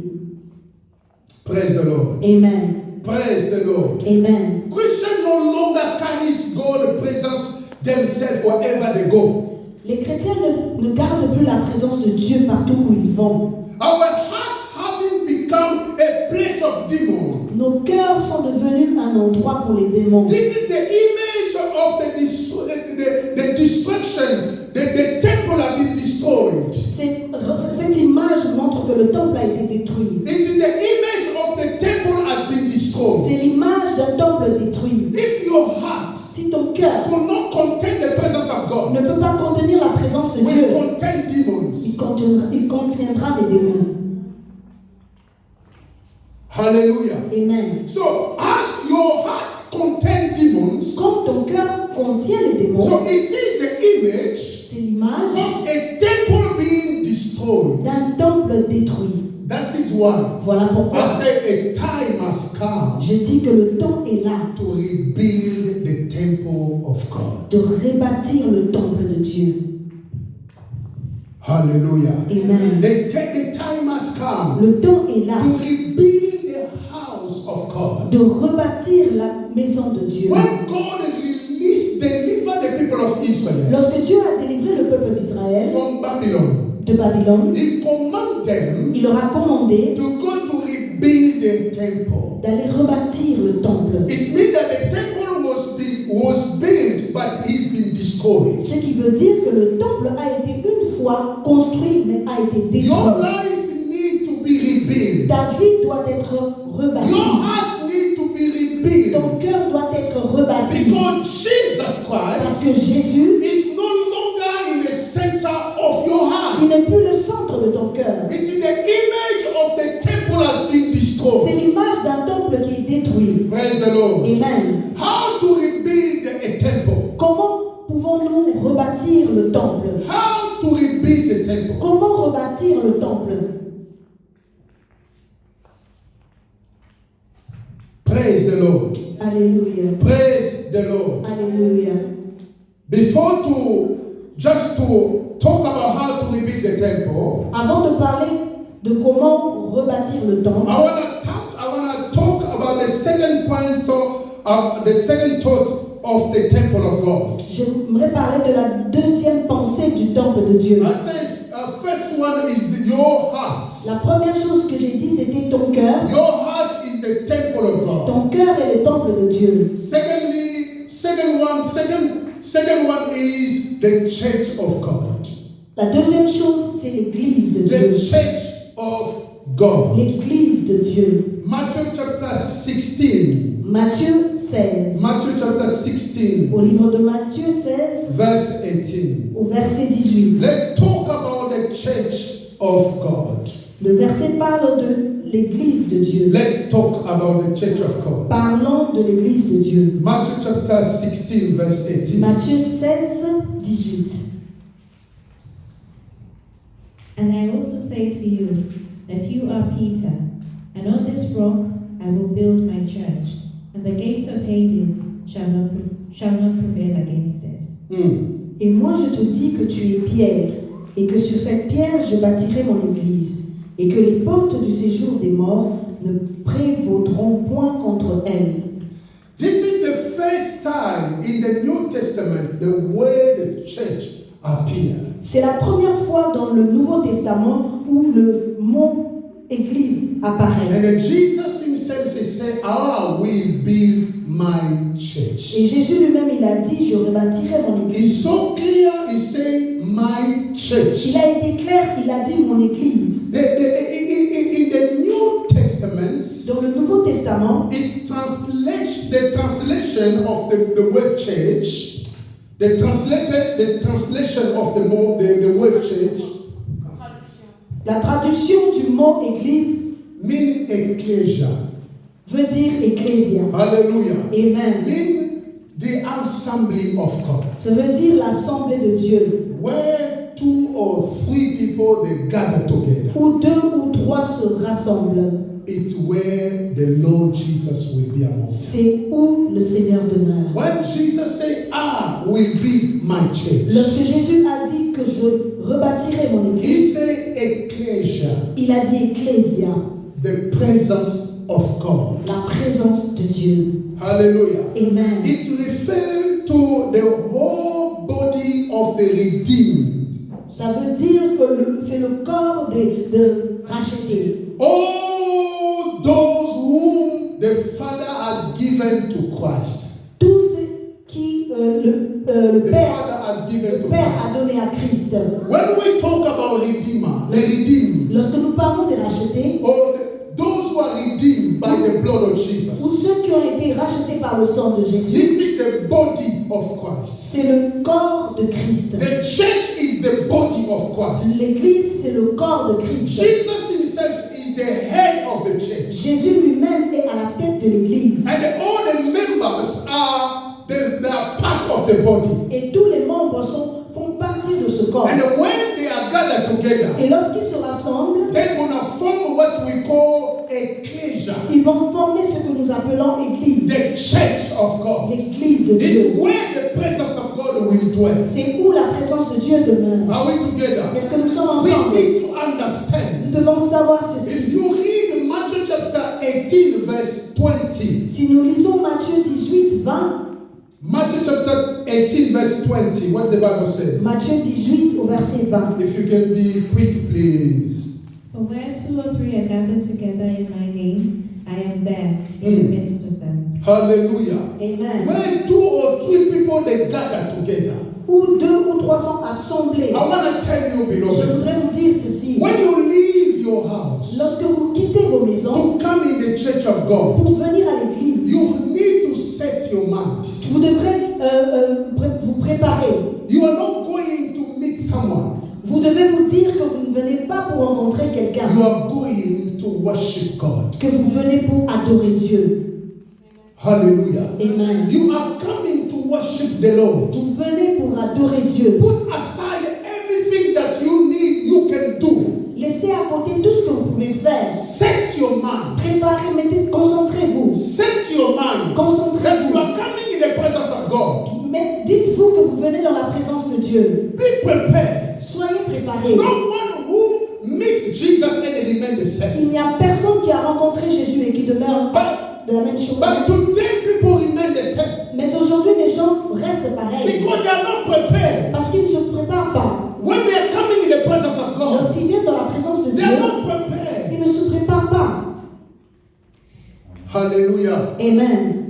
[SPEAKER 1] Praise the Lord.
[SPEAKER 2] Amen.
[SPEAKER 1] Praise the Lord.
[SPEAKER 2] Amen.
[SPEAKER 1] Christian no longer carries God's presence themselves wherever they go.
[SPEAKER 2] Les chrétiens ne gardent plus la présence de Dieu partout où ils vont.
[SPEAKER 1] Our hearts having become a place of demons.
[SPEAKER 2] Nos cœurs sont devenus un endroit pour les démons.
[SPEAKER 1] This is the image of the destruction. The temple has been destroyed.
[SPEAKER 2] Cette image montre que le temple a été détruit.
[SPEAKER 1] It is the image of the temple has been destroyed.
[SPEAKER 2] C'est l'image d'un temple détruit.
[SPEAKER 1] If your heart
[SPEAKER 2] Si ton cœur
[SPEAKER 1] could not contain the presence of God,
[SPEAKER 2] ne peut pas contenir la présence de
[SPEAKER 1] will
[SPEAKER 2] Dieu,
[SPEAKER 1] contain demons.
[SPEAKER 2] il contiendra les démons.
[SPEAKER 1] Hallelujah.
[SPEAKER 2] Amen.
[SPEAKER 1] So as your heart contains demons,
[SPEAKER 2] Comme ton cœur contient les démons,
[SPEAKER 1] so it is the image
[SPEAKER 2] c'est l'image
[SPEAKER 1] of a temple being destroyed.
[SPEAKER 2] d'un temple détruit.
[SPEAKER 1] That is why
[SPEAKER 2] Voilà pourquoi
[SPEAKER 1] I say a time has come
[SPEAKER 2] je dis que le temps est là
[SPEAKER 1] to rebuild the temple of God.
[SPEAKER 2] de rebâtir le temple de Dieu.
[SPEAKER 1] Hallelujah.
[SPEAKER 2] Amen.
[SPEAKER 1] The time has come
[SPEAKER 2] Le temps est là
[SPEAKER 1] to rebuild the house of God.
[SPEAKER 2] de rebâtir la maison de Dieu.
[SPEAKER 1] When God delivered the people of Israel
[SPEAKER 2] Lorsque Dieu a délivré le peuple d'Israël
[SPEAKER 1] from Babylon,
[SPEAKER 2] de Babylone,
[SPEAKER 1] He commanded them
[SPEAKER 2] il leur a commandé
[SPEAKER 1] to go to rebuild the temple.
[SPEAKER 2] d'aller rebâtir le temple.
[SPEAKER 1] It means that the temple was built, but it's been destroyed.
[SPEAKER 2] Ce qui veut dire que le temple a été une fois construit, mais a été détruit.
[SPEAKER 1] Your life needs to be rebuilt.
[SPEAKER 2] Ta vie doit être rebâtie.
[SPEAKER 1] Your heart needs to be rebuilt.
[SPEAKER 2] Ton cœur doit être rebâti.
[SPEAKER 1] Because Jesus
[SPEAKER 2] Parce
[SPEAKER 1] Christ
[SPEAKER 2] que Jésus,
[SPEAKER 1] is no longer in the center of your heart.
[SPEAKER 2] il n'est plus le centre de ton cœur.
[SPEAKER 1] It is the image of the temple has been
[SPEAKER 2] C'est
[SPEAKER 1] destroyed.
[SPEAKER 2] l'image d'un temple qui est détruit.
[SPEAKER 1] Praise the Lord.
[SPEAKER 2] Amen.
[SPEAKER 1] How to rebuild a temple?
[SPEAKER 2] Comment pouvons-nous rebâtir le temple?
[SPEAKER 1] How to rebuild the temple?
[SPEAKER 2] Comment rebâtir le temple?
[SPEAKER 1] Praise the Lord.
[SPEAKER 2] Alléluia.
[SPEAKER 1] Praise the Lord.
[SPEAKER 2] Alléluia.
[SPEAKER 1] Before just to talk about how to rebuild the temple,
[SPEAKER 2] Avant de parler de comment rebâtir le temple,
[SPEAKER 1] I want to talk about the second point the second thought of the temple of God.
[SPEAKER 2] j'aimerais parler de la deuxième pensée du temple de Dieu.
[SPEAKER 1] I said, first one is your heart.
[SPEAKER 2] La première chose que j'ai dit, c'était ton cœur.
[SPEAKER 1] Your heart is the temple of God.
[SPEAKER 2] Ton cœur est le temple de Dieu.
[SPEAKER 1] Second one is the church of God.
[SPEAKER 2] La deuxième chose, c'est l'église de
[SPEAKER 1] The
[SPEAKER 2] Dieu.
[SPEAKER 1] church of God.
[SPEAKER 2] L'église de Dieu.
[SPEAKER 1] Matthew chapter 16.
[SPEAKER 2] Matthieu 16.
[SPEAKER 1] Matthew chapter 16,
[SPEAKER 2] Au livre de Matthieu 16,
[SPEAKER 1] verse 18.
[SPEAKER 2] au verset 18.
[SPEAKER 1] Let's talk about the church of God.
[SPEAKER 2] Le verset parle de l'église de Dieu.
[SPEAKER 1] Let's talk about the church of God.
[SPEAKER 2] Parlons de l'église de Dieu.
[SPEAKER 1] Matthew chapter 16, verse 18.
[SPEAKER 2] Matthieu 16, 18.
[SPEAKER 3] And I also say to you that you are Peter, and on this rock I will build my church, and the gates of Hades shall not prevail against it.
[SPEAKER 2] Et moi je te dis que tu es Pierre, et que sur cette pierre je bâtirai mon église, et que les portes du séjour des morts ne prévaudront point contre elle.
[SPEAKER 1] This is the first time in the New Testament the word church appears.
[SPEAKER 2] C'est la première fois dans le Nouveau Testament où le mot église apparaît.
[SPEAKER 1] And then Jesus himself is saying, I will build my church.
[SPEAKER 2] Et Jésus lui-même, il a dit, je rebâtirai mon
[SPEAKER 1] It's
[SPEAKER 2] église.
[SPEAKER 1] so clear, he's saying, my church.
[SPEAKER 2] Il a été clair, il a dit mon église.
[SPEAKER 1] In the New Testament,
[SPEAKER 2] Dans le Nouveau Testament,
[SPEAKER 1] it translates the translation of the word church. The translation of the word church
[SPEAKER 2] la traduction du mot église
[SPEAKER 1] mean ecclesia.
[SPEAKER 2] veut dire ecclésia.
[SPEAKER 1] Hallelujah.
[SPEAKER 2] Amen.
[SPEAKER 1] Mean the assembly of God.
[SPEAKER 2] Ça veut dire l'assemblée de Dieu.
[SPEAKER 1] Where 2 or 3 people they gather together.
[SPEAKER 2] Où 2 ou 3 se rassemblent.
[SPEAKER 1] it's where the Lord Jesus will be among us.
[SPEAKER 2] c'est où le Seigneur demeure.
[SPEAKER 1] When Jesus said, I will be my church,
[SPEAKER 2] Lorsque Jésus a dit que je rebâtirai mon
[SPEAKER 1] he
[SPEAKER 2] église,
[SPEAKER 1] said ecclesia,
[SPEAKER 2] il a dit ecclésia,
[SPEAKER 1] the presence of God.
[SPEAKER 2] la présence de Dieu.
[SPEAKER 1] Hallelujah.
[SPEAKER 2] Amen.
[SPEAKER 1] It refers to the whole body of the redeemed.
[SPEAKER 2] Ça veut dire que c'est le corps de rachetés.
[SPEAKER 1] All those whom the Father has given to Christ.
[SPEAKER 2] Tous ceux qui le
[SPEAKER 1] The
[SPEAKER 2] Père,
[SPEAKER 1] Father has given
[SPEAKER 2] le
[SPEAKER 1] to
[SPEAKER 2] Père
[SPEAKER 1] Christ.
[SPEAKER 2] a donné à Christ.
[SPEAKER 1] When we talk about redeemer, the redeemed,
[SPEAKER 2] Lorsque nous parlons des rachetés,
[SPEAKER 1] or those who are redeemed by the blood of
[SPEAKER 2] ou
[SPEAKER 1] Jesus,
[SPEAKER 2] ceux qui ont été rachetés par le sang de Jésus,
[SPEAKER 1] this is the body of Christ.
[SPEAKER 2] c'est le corps de Christ.
[SPEAKER 1] The church is the body of Christ.
[SPEAKER 2] L'église, c'est le corps de Christ.
[SPEAKER 1] Jesus himself is the head of the church.
[SPEAKER 2] Jésus lui-même est à la tête de l'église.
[SPEAKER 1] And all the members they are part of the body.
[SPEAKER 2] Et tous les membres font partie de ce corps.
[SPEAKER 1] And when they are gathered together,
[SPEAKER 2] Et lorsqu'ils se rassemblent,
[SPEAKER 1] they're going to form what we call ecclesia,
[SPEAKER 2] ils vont former ce que nous appelons église.
[SPEAKER 1] the church of God.
[SPEAKER 2] L'église de
[SPEAKER 1] This
[SPEAKER 2] Dieu.
[SPEAKER 1] is where the presence of God will dwell.
[SPEAKER 2] C'est où la présence de Dieu demeure.
[SPEAKER 1] Are we together?
[SPEAKER 2] Est-ce que nous sommes
[SPEAKER 1] We
[SPEAKER 2] ensemble?
[SPEAKER 1] need to understand.
[SPEAKER 2] Nous devons savoir
[SPEAKER 1] If
[SPEAKER 2] ceci.
[SPEAKER 1] you read Matthew chapter 18, verse 20,
[SPEAKER 2] Si nous lisons Matthieu 18, 20,
[SPEAKER 1] Matthew chapter 18, verse 20, what the Bible says.
[SPEAKER 2] Matthieu 18 au verset 20.
[SPEAKER 1] If you can be quick, please.
[SPEAKER 3] For where two or three are gathered together in my name, I am there in the midst of them.
[SPEAKER 1] Hallelujah.
[SPEAKER 2] Amen.
[SPEAKER 1] When 2 or 3 people they gather together,
[SPEAKER 2] Où 2 ou 3 sont assemblés.
[SPEAKER 1] I want to tell you,
[SPEAKER 2] Je
[SPEAKER 1] beloved,
[SPEAKER 2] voudrais vous dire ceci.
[SPEAKER 1] when you leave your house
[SPEAKER 2] Lorsque vous quittez vos maisons
[SPEAKER 1] to come in the church of God,
[SPEAKER 2] pour venir à l'église,
[SPEAKER 1] you need to set your mind.
[SPEAKER 2] vous devrez vous préparer.
[SPEAKER 1] You are not going to meet someone.
[SPEAKER 2] Vous devez vous dire que vous ne venez pas pour rencontrer quelqu'un,
[SPEAKER 1] You are going to worship God.
[SPEAKER 2] que vous venez pour adorer Dieu.
[SPEAKER 1] Hallelujah.
[SPEAKER 2] Amen.
[SPEAKER 1] You are coming to worship the Lord.
[SPEAKER 2] Vous venez pour adorer Dieu.
[SPEAKER 1] Put aside everything that you need, you can do.
[SPEAKER 2] Laissez à côté tout ce que vous pouvez faire.
[SPEAKER 1] Set your mind.
[SPEAKER 2] Préparez, concentrez-vous.
[SPEAKER 1] Set your mind that you
[SPEAKER 2] Concentrez-vous.
[SPEAKER 1] are coming in the presence of God.
[SPEAKER 2] Mais dites-vous que vous venez dans la présence de Dieu.
[SPEAKER 1] Be prepared.
[SPEAKER 2] Soyez préparés.
[SPEAKER 1] No one who meets Jesus and remain the same.
[SPEAKER 2] Il n'y a personne qui a rencontré Jésus et qui demeure de la même chose.
[SPEAKER 1] But today people remain the same
[SPEAKER 2] Mais aujourd'hui, les gens restent pareils
[SPEAKER 1] because they are not prepared.
[SPEAKER 2] parce qu'ils ne se préparent pas.
[SPEAKER 1] When they are coming in the presence of God,
[SPEAKER 2] Lorsqu'ils viennent dans la présence de
[SPEAKER 1] they
[SPEAKER 2] Dieu,
[SPEAKER 1] are not prepared.
[SPEAKER 2] ils ne se préparent pas.
[SPEAKER 1] Hallelujah.
[SPEAKER 2] Amen.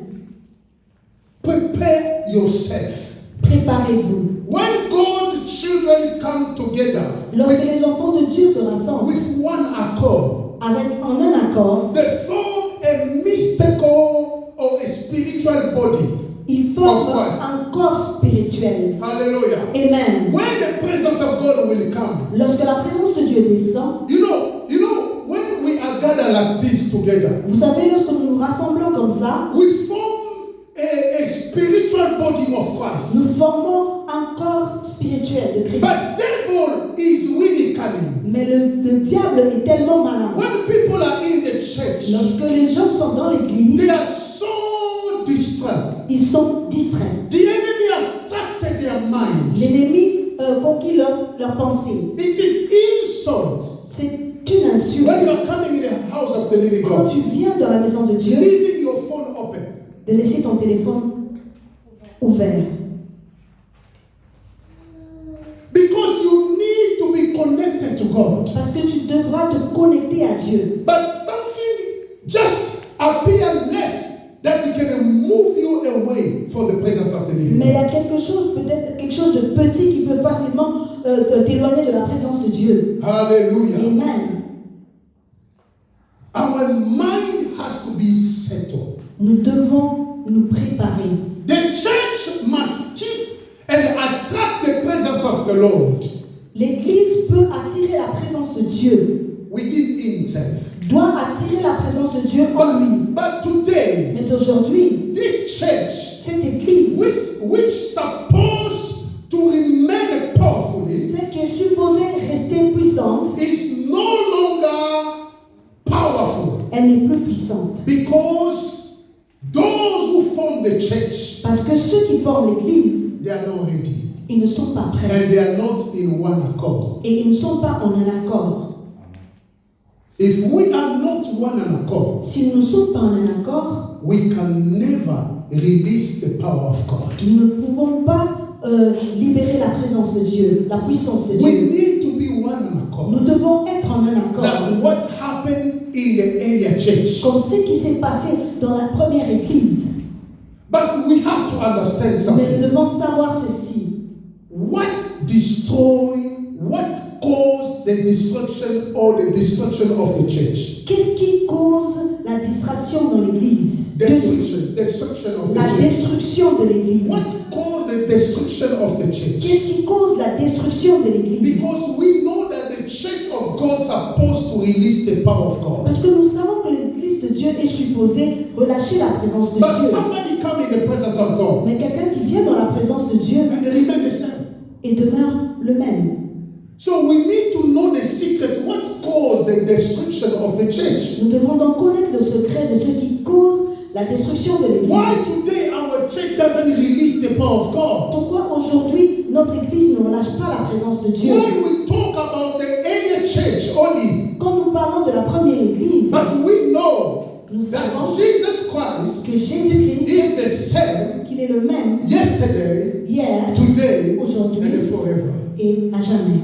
[SPEAKER 1] Prepare yourself.
[SPEAKER 2] Préparez-vous.
[SPEAKER 1] When God's children come together
[SPEAKER 2] Lorsque les enfants de Dieu se rassemblent
[SPEAKER 1] with one accord,
[SPEAKER 2] en un accord,
[SPEAKER 1] they form a mystical or a spiritual body.
[SPEAKER 2] ils forment
[SPEAKER 1] Of course.
[SPEAKER 2] un corps spirituel.
[SPEAKER 1] Hallelujah.
[SPEAKER 2] Amen.
[SPEAKER 1] When the presence of God will come,
[SPEAKER 2] Lorsque la présence de Dieu descend,
[SPEAKER 1] you know, when we are gathered like this together,
[SPEAKER 2] vous savez, lorsque nous nous rassemblons comme ça,
[SPEAKER 1] we form a spiritual body of Christ.
[SPEAKER 2] nous formons un corps spirituel de Christ.
[SPEAKER 1] But devil is really cunning.
[SPEAKER 2] Mais le diable est tellement malin.
[SPEAKER 1] When people are in the church,
[SPEAKER 2] Lorsque les gens sont dans l'église,
[SPEAKER 1] they are so distracted.
[SPEAKER 2] ils sont distraits.
[SPEAKER 1] The enemy has distracted their mind.
[SPEAKER 2] L'ennemi conquit leur pensée.
[SPEAKER 1] It is insult.
[SPEAKER 2] C'est une insulte.
[SPEAKER 1] When you are coming in the house of the living
[SPEAKER 2] Quand
[SPEAKER 1] God,
[SPEAKER 2] tu viens dans la maison de Dieu,
[SPEAKER 1] leaving your phone open.
[SPEAKER 2] de laisser ton téléphone ouvert.
[SPEAKER 1] Because you need to be connected to God.
[SPEAKER 2] Parce que tu devras te connecter à Dieu.
[SPEAKER 1] But something just appear less that it can move you away from the presence of the living
[SPEAKER 2] Mais il y a
[SPEAKER 1] God.
[SPEAKER 2] quelque chose, peut-être quelque chose de petit qui peut facilement t'éloigner de la présence de Dieu.
[SPEAKER 1] Hallelujah.
[SPEAKER 2] Amen.
[SPEAKER 1] Our mind has to be settled.
[SPEAKER 2] Nous devons nous préparer.
[SPEAKER 1] The church must keep and attract the presence of the Lord
[SPEAKER 2] L'Église peut attirer la présence de Dieu,
[SPEAKER 1] within himself.
[SPEAKER 2] doit attirer la présence de Dieu en lui.
[SPEAKER 1] But today,
[SPEAKER 2] Mais aujourd'hui,
[SPEAKER 1] this church,
[SPEAKER 2] cette Église,
[SPEAKER 1] which supposed to remain powerfully,
[SPEAKER 2] celle qui est supposée rester puissante,
[SPEAKER 1] is no longer powerful.
[SPEAKER 2] elle elle n'est plus puissante.
[SPEAKER 1] Because those who form the church,
[SPEAKER 2] Parce que ceux qui forment l'Église,
[SPEAKER 1] they are not ready.
[SPEAKER 2] ils ne sont pas prêts.
[SPEAKER 1] And they are not in one accord.
[SPEAKER 2] Et ils ne sont pas en un accord.
[SPEAKER 1] If we are not one in accord,
[SPEAKER 2] Si nous ne sommes pas en un accord,
[SPEAKER 1] we can never release the power of God.
[SPEAKER 2] nous ne pouvons pas libérer la présence de Dieu, la puissance de
[SPEAKER 1] We
[SPEAKER 2] Dieu.
[SPEAKER 1] need to be one in
[SPEAKER 2] Nous
[SPEAKER 1] accord.
[SPEAKER 2] devons être en un accord.
[SPEAKER 1] Like what happened in the earlier church.
[SPEAKER 2] Comme ce qui s'est passé dans la première Église.
[SPEAKER 1] But we have to understand
[SPEAKER 2] Mais nous
[SPEAKER 1] something.
[SPEAKER 2] devons savoir ceci.
[SPEAKER 1] What caused the destruction or the destruction of the church?
[SPEAKER 2] Qu'est-ce qui cause la distraction dans l'Église?
[SPEAKER 1] Destruction of the
[SPEAKER 2] La
[SPEAKER 1] church.
[SPEAKER 2] destruction de l'Église.
[SPEAKER 1] What caused the destruction of the church?
[SPEAKER 2] Qu'est-ce qui cause la destruction de l'Église?
[SPEAKER 1] Because we know that the church of God is supposed to release the power of God.
[SPEAKER 2] Parce que nous savons que l'Église de Dieu est supposée relâcher la présence de
[SPEAKER 1] But
[SPEAKER 2] Dieu.
[SPEAKER 1] somebody come in the presence of God
[SPEAKER 2] Mais quelqu'un qui vient dans la présence de Dieu
[SPEAKER 1] and they remain the same.
[SPEAKER 2] et demeure le même.
[SPEAKER 1] So we need to know the secret, what caused the destruction of the church.
[SPEAKER 2] Nous devons donc connaître le secret de ce qui cause la destruction de l'Église.
[SPEAKER 1] Why today our church doesn't release the power of God?
[SPEAKER 2] Pourquoi aujourd'hui notre Église ne relâche pas la présence de Dieu?
[SPEAKER 1] Why we talk about the earlier church only,
[SPEAKER 2] Quand nous parlons de la première Église,
[SPEAKER 1] but we know
[SPEAKER 2] nous savons
[SPEAKER 1] that Jesus Christ
[SPEAKER 2] que Jésus-Christ,
[SPEAKER 1] is the same
[SPEAKER 2] qu'il est le même
[SPEAKER 1] yesterday,
[SPEAKER 2] hier
[SPEAKER 1] today,
[SPEAKER 2] Aujourd'hui.
[SPEAKER 1] and forever.
[SPEAKER 2] et à jamais.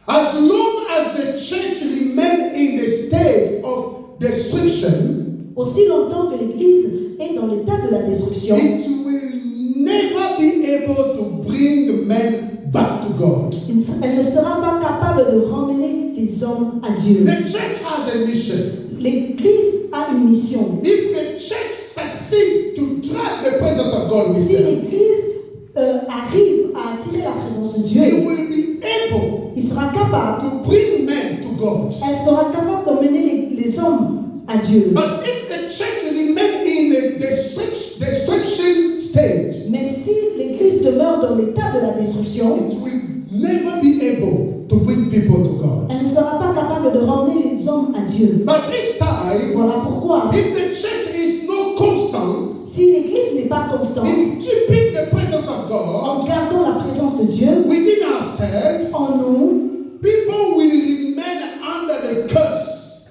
[SPEAKER 1] As long as the church remains in the state of destruction,
[SPEAKER 2] Aussi longtemps que l'Église est dans l'état de la destruction,
[SPEAKER 1] it will never be able to bring men back to God.
[SPEAKER 2] elle ne sera pas capable de ramener les hommes à Dieu.
[SPEAKER 1] The church has a mission.
[SPEAKER 2] L'Église a une mission.
[SPEAKER 1] If the church succeeds to drag the presence of God with
[SPEAKER 2] Si
[SPEAKER 1] them,
[SPEAKER 2] l'Église arrive à attirer la présence de
[SPEAKER 1] it
[SPEAKER 2] Dieu,
[SPEAKER 1] will be able
[SPEAKER 2] il sera capable,
[SPEAKER 1] to bring men to God.
[SPEAKER 2] elle sera capable d'emmener les hommes à Dieu.
[SPEAKER 1] But if the church remains in a destruction stage,
[SPEAKER 2] Mais si l'Église demeure dans l'état de la destruction,
[SPEAKER 1] it will never be able to bring people to God.
[SPEAKER 2] elle ne sera pas capable de ramener les hommes à Dieu.
[SPEAKER 1] But this time,
[SPEAKER 2] Voilà pourquoi,
[SPEAKER 1] if the church is not constant
[SPEAKER 2] si l'Église n'est pas constante,
[SPEAKER 1] in keeping the presence of God
[SPEAKER 2] en gardant la présence de Dieu
[SPEAKER 1] within ourselves,
[SPEAKER 2] en nous,
[SPEAKER 1] people will remain under the curse.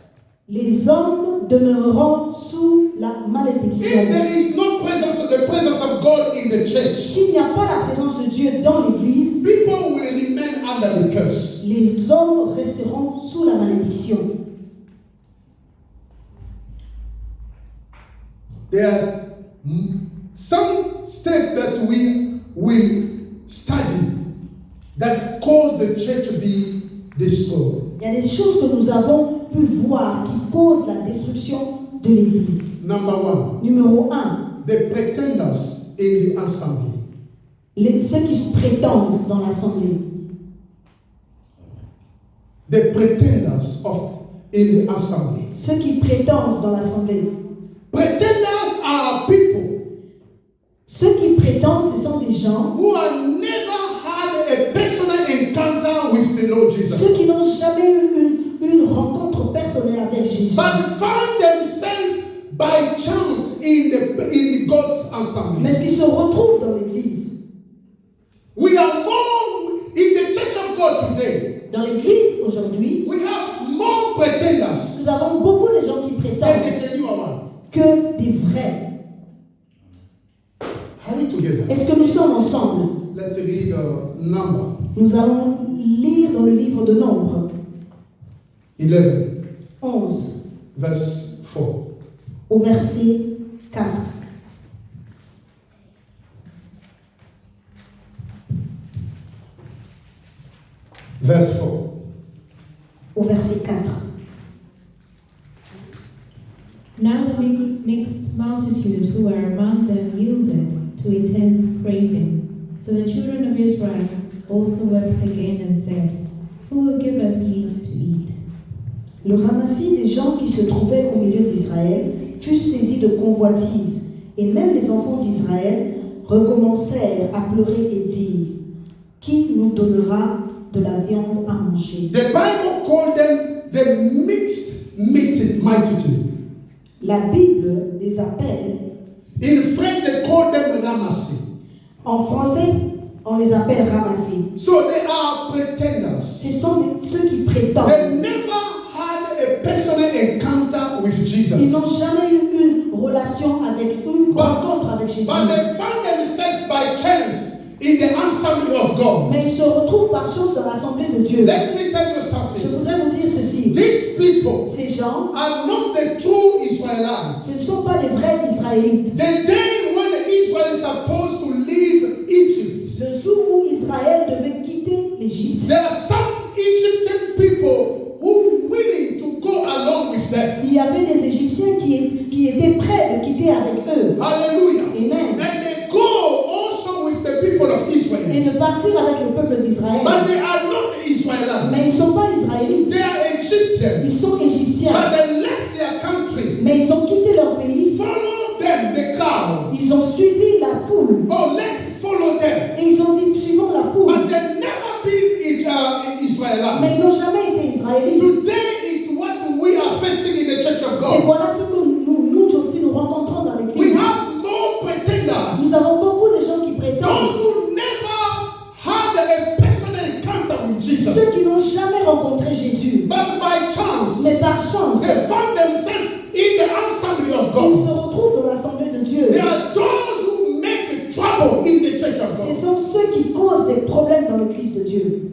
[SPEAKER 2] les hommes demeureront sous la malédiction.
[SPEAKER 1] If there is no the presence of God in the church,
[SPEAKER 2] S'il n'y a pas la présence de Dieu dans l'Église,
[SPEAKER 1] people will remain under the curse.
[SPEAKER 2] les hommes resteront sous la malédiction.
[SPEAKER 1] There are some steps that we will study that cause the church to be destroyed.
[SPEAKER 2] Il y a des choses que nous avons pu voir qui causent la destruction de l'Église.
[SPEAKER 1] Number one,
[SPEAKER 2] Numéro 1,
[SPEAKER 1] the pretenders in the assembly.
[SPEAKER 2] ceux qui se prétendent dans l'assemblée.
[SPEAKER 1] The pretenders in the assembly.
[SPEAKER 2] Ceux qui prétendent dans l'assemblée.
[SPEAKER 1] Pretenders are people
[SPEAKER 2] Ceux qui prétendent, ce sont des gens,
[SPEAKER 1] who have never had a personal encounter with the Lord Jesus,
[SPEAKER 2] ceux qui n'ont jamais eu une rencontre personnelle avec Jésus,
[SPEAKER 1] but found themselves by chance in God's assembly.
[SPEAKER 2] mais qui se retrouvent dans l'Église.
[SPEAKER 1] We are more in the church of God today.
[SPEAKER 2] Dans l'Église, aujourd'hui,
[SPEAKER 1] We have more pretenders
[SPEAKER 2] nous avons beaucoup de gens qui
[SPEAKER 1] than
[SPEAKER 2] prétendent
[SPEAKER 1] the genuine one.
[SPEAKER 2] que des vrais.
[SPEAKER 1] Are we together?
[SPEAKER 2] Est-ce que nous sommes ensemble?
[SPEAKER 1] Let's read number
[SPEAKER 2] Nous allons lire dans le livre de Nombres
[SPEAKER 1] 11,
[SPEAKER 2] 11,
[SPEAKER 1] verse 4.
[SPEAKER 2] au verset 4.
[SPEAKER 1] Verse 4.
[SPEAKER 2] Au verset 4.
[SPEAKER 3] Now the mixed multitude who were among them yielded to intense craving. So the children of Israel also wept again and said, Who will give us meat to eat?
[SPEAKER 2] Le ramassis des gens qui se trouvaient au milieu d'Israël fut saisi de convoitise, et même les enfants d'Israël recommencèrent à pleurer et dire, Qui nous donnera de la viande à manger?
[SPEAKER 1] The Bible called them the mixed multitude.
[SPEAKER 2] La Bible les appelle,
[SPEAKER 1] In French, they call them ramassis.
[SPEAKER 2] en français, on les appelle ramassés.
[SPEAKER 1] So they are pretenders.
[SPEAKER 2] Ce sont ceux qui prétendent.
[SPEAKER 1] They never had a personal encounter with Jesus.
[SPEAKER 2] Ils n'ont jamais eu une relation avec, une rencontre avec Jésus.
[SPEAKER 1] But they found themselves by chance in the assembly of God.
[SPEAKER 2] Mais ils se retrouvent par chance dans l'assemblée de Dieu.
[SPEAKER 1] Let me tell you
[SPEAKER 2] Je
[SPEAKER 1] something.
[SPEAKER 2] voudrais vous dire ceci.
[SPEAKER 1] These people
[SPEAKER 2] Ces gens,
[SPEAKER 1] are not the true Israelites.
[SPEAKER 2] ce ne sont pas les vrais Israélites.
[SPEAKER 1] The day when the Israelites are supposed to leave Egypt,
[SPEAKER 2] Le jour où Israël devait quitter l'Égypte,
[SPEAKER 1] there are some Egyptian people who willing to go along with them.
[SPEAKER 2] il y avait des Égyptiens qui étaient prêts de quitter avec eux.
[SPEAKER 1] Hallelujah.
[SPEAKER 2] Amen.
[SPEAKER 1] And they go also with the people of
[SPEAKER 2] Et
[SPEAKER 1] Israel.
[SPEAKER 2] de partir avec le peuple d'Israël.
[SPEAKER 1] But they are not Israelites.
[SPEAKER 2] Mais ils ne sont pas Israélites.
[SPEAKER 1] They are Egyptians.
[SPEAKER 2] Ils sont Égyptiens.
[SPEAKER 1] But they left their country.
[SPEAKER 2] Mais ils ont quitté leur pays.
[SPEAKER 1] Follow them, the crowd.
[SPEAKER 2] Ils ont suivi la foule.
[SPEAKER 1] Oh, let's follow them.
[SPEAKER 2] Et ils ont dit, suivons la foule.
[SPEAKER 1] But they've never been Israelites.
[SPEAKER 2] Mais ils n'ont jamais été Israélites.
[SPEAKER 1] Today it's what we are facing in the church of
[SPEAKER 2] C'est
[SPEAKER 1] God.
[SPEAKER 2] voilà ce que nous aussi nous rencontrons dans
[SPEAKER 1] We
[SPEAKER 2] l'église.
[SPEAKER 1] have more pretenders.
[SPEAKER 2] Nous avons beaucoup de gens qui prétendent.
[SPEAKER 1] Those who never had a personal encounter with Jesus.
[SPEAKER 2] Ceux qui n'ont jamais rencontré Jésus.
[SPEAKER 1] But by chance,
[SPEAKER 2] Mais par chance,
[SPEAKER 1] they found themselves in the assembly of
[SPEAKER 2] ils
[SPEAKER 1] God.
[SPEAKER 2] se retrouvent dans l'assemblée de Dieu.
[SPEAKER 1] There are those who make trouble in the church of
[SPEAKER 2] Ce
[SPEAKER 1] God.
[SPEAKER 2] sont ceux qui causent des problèmes dans l'église de Dieu.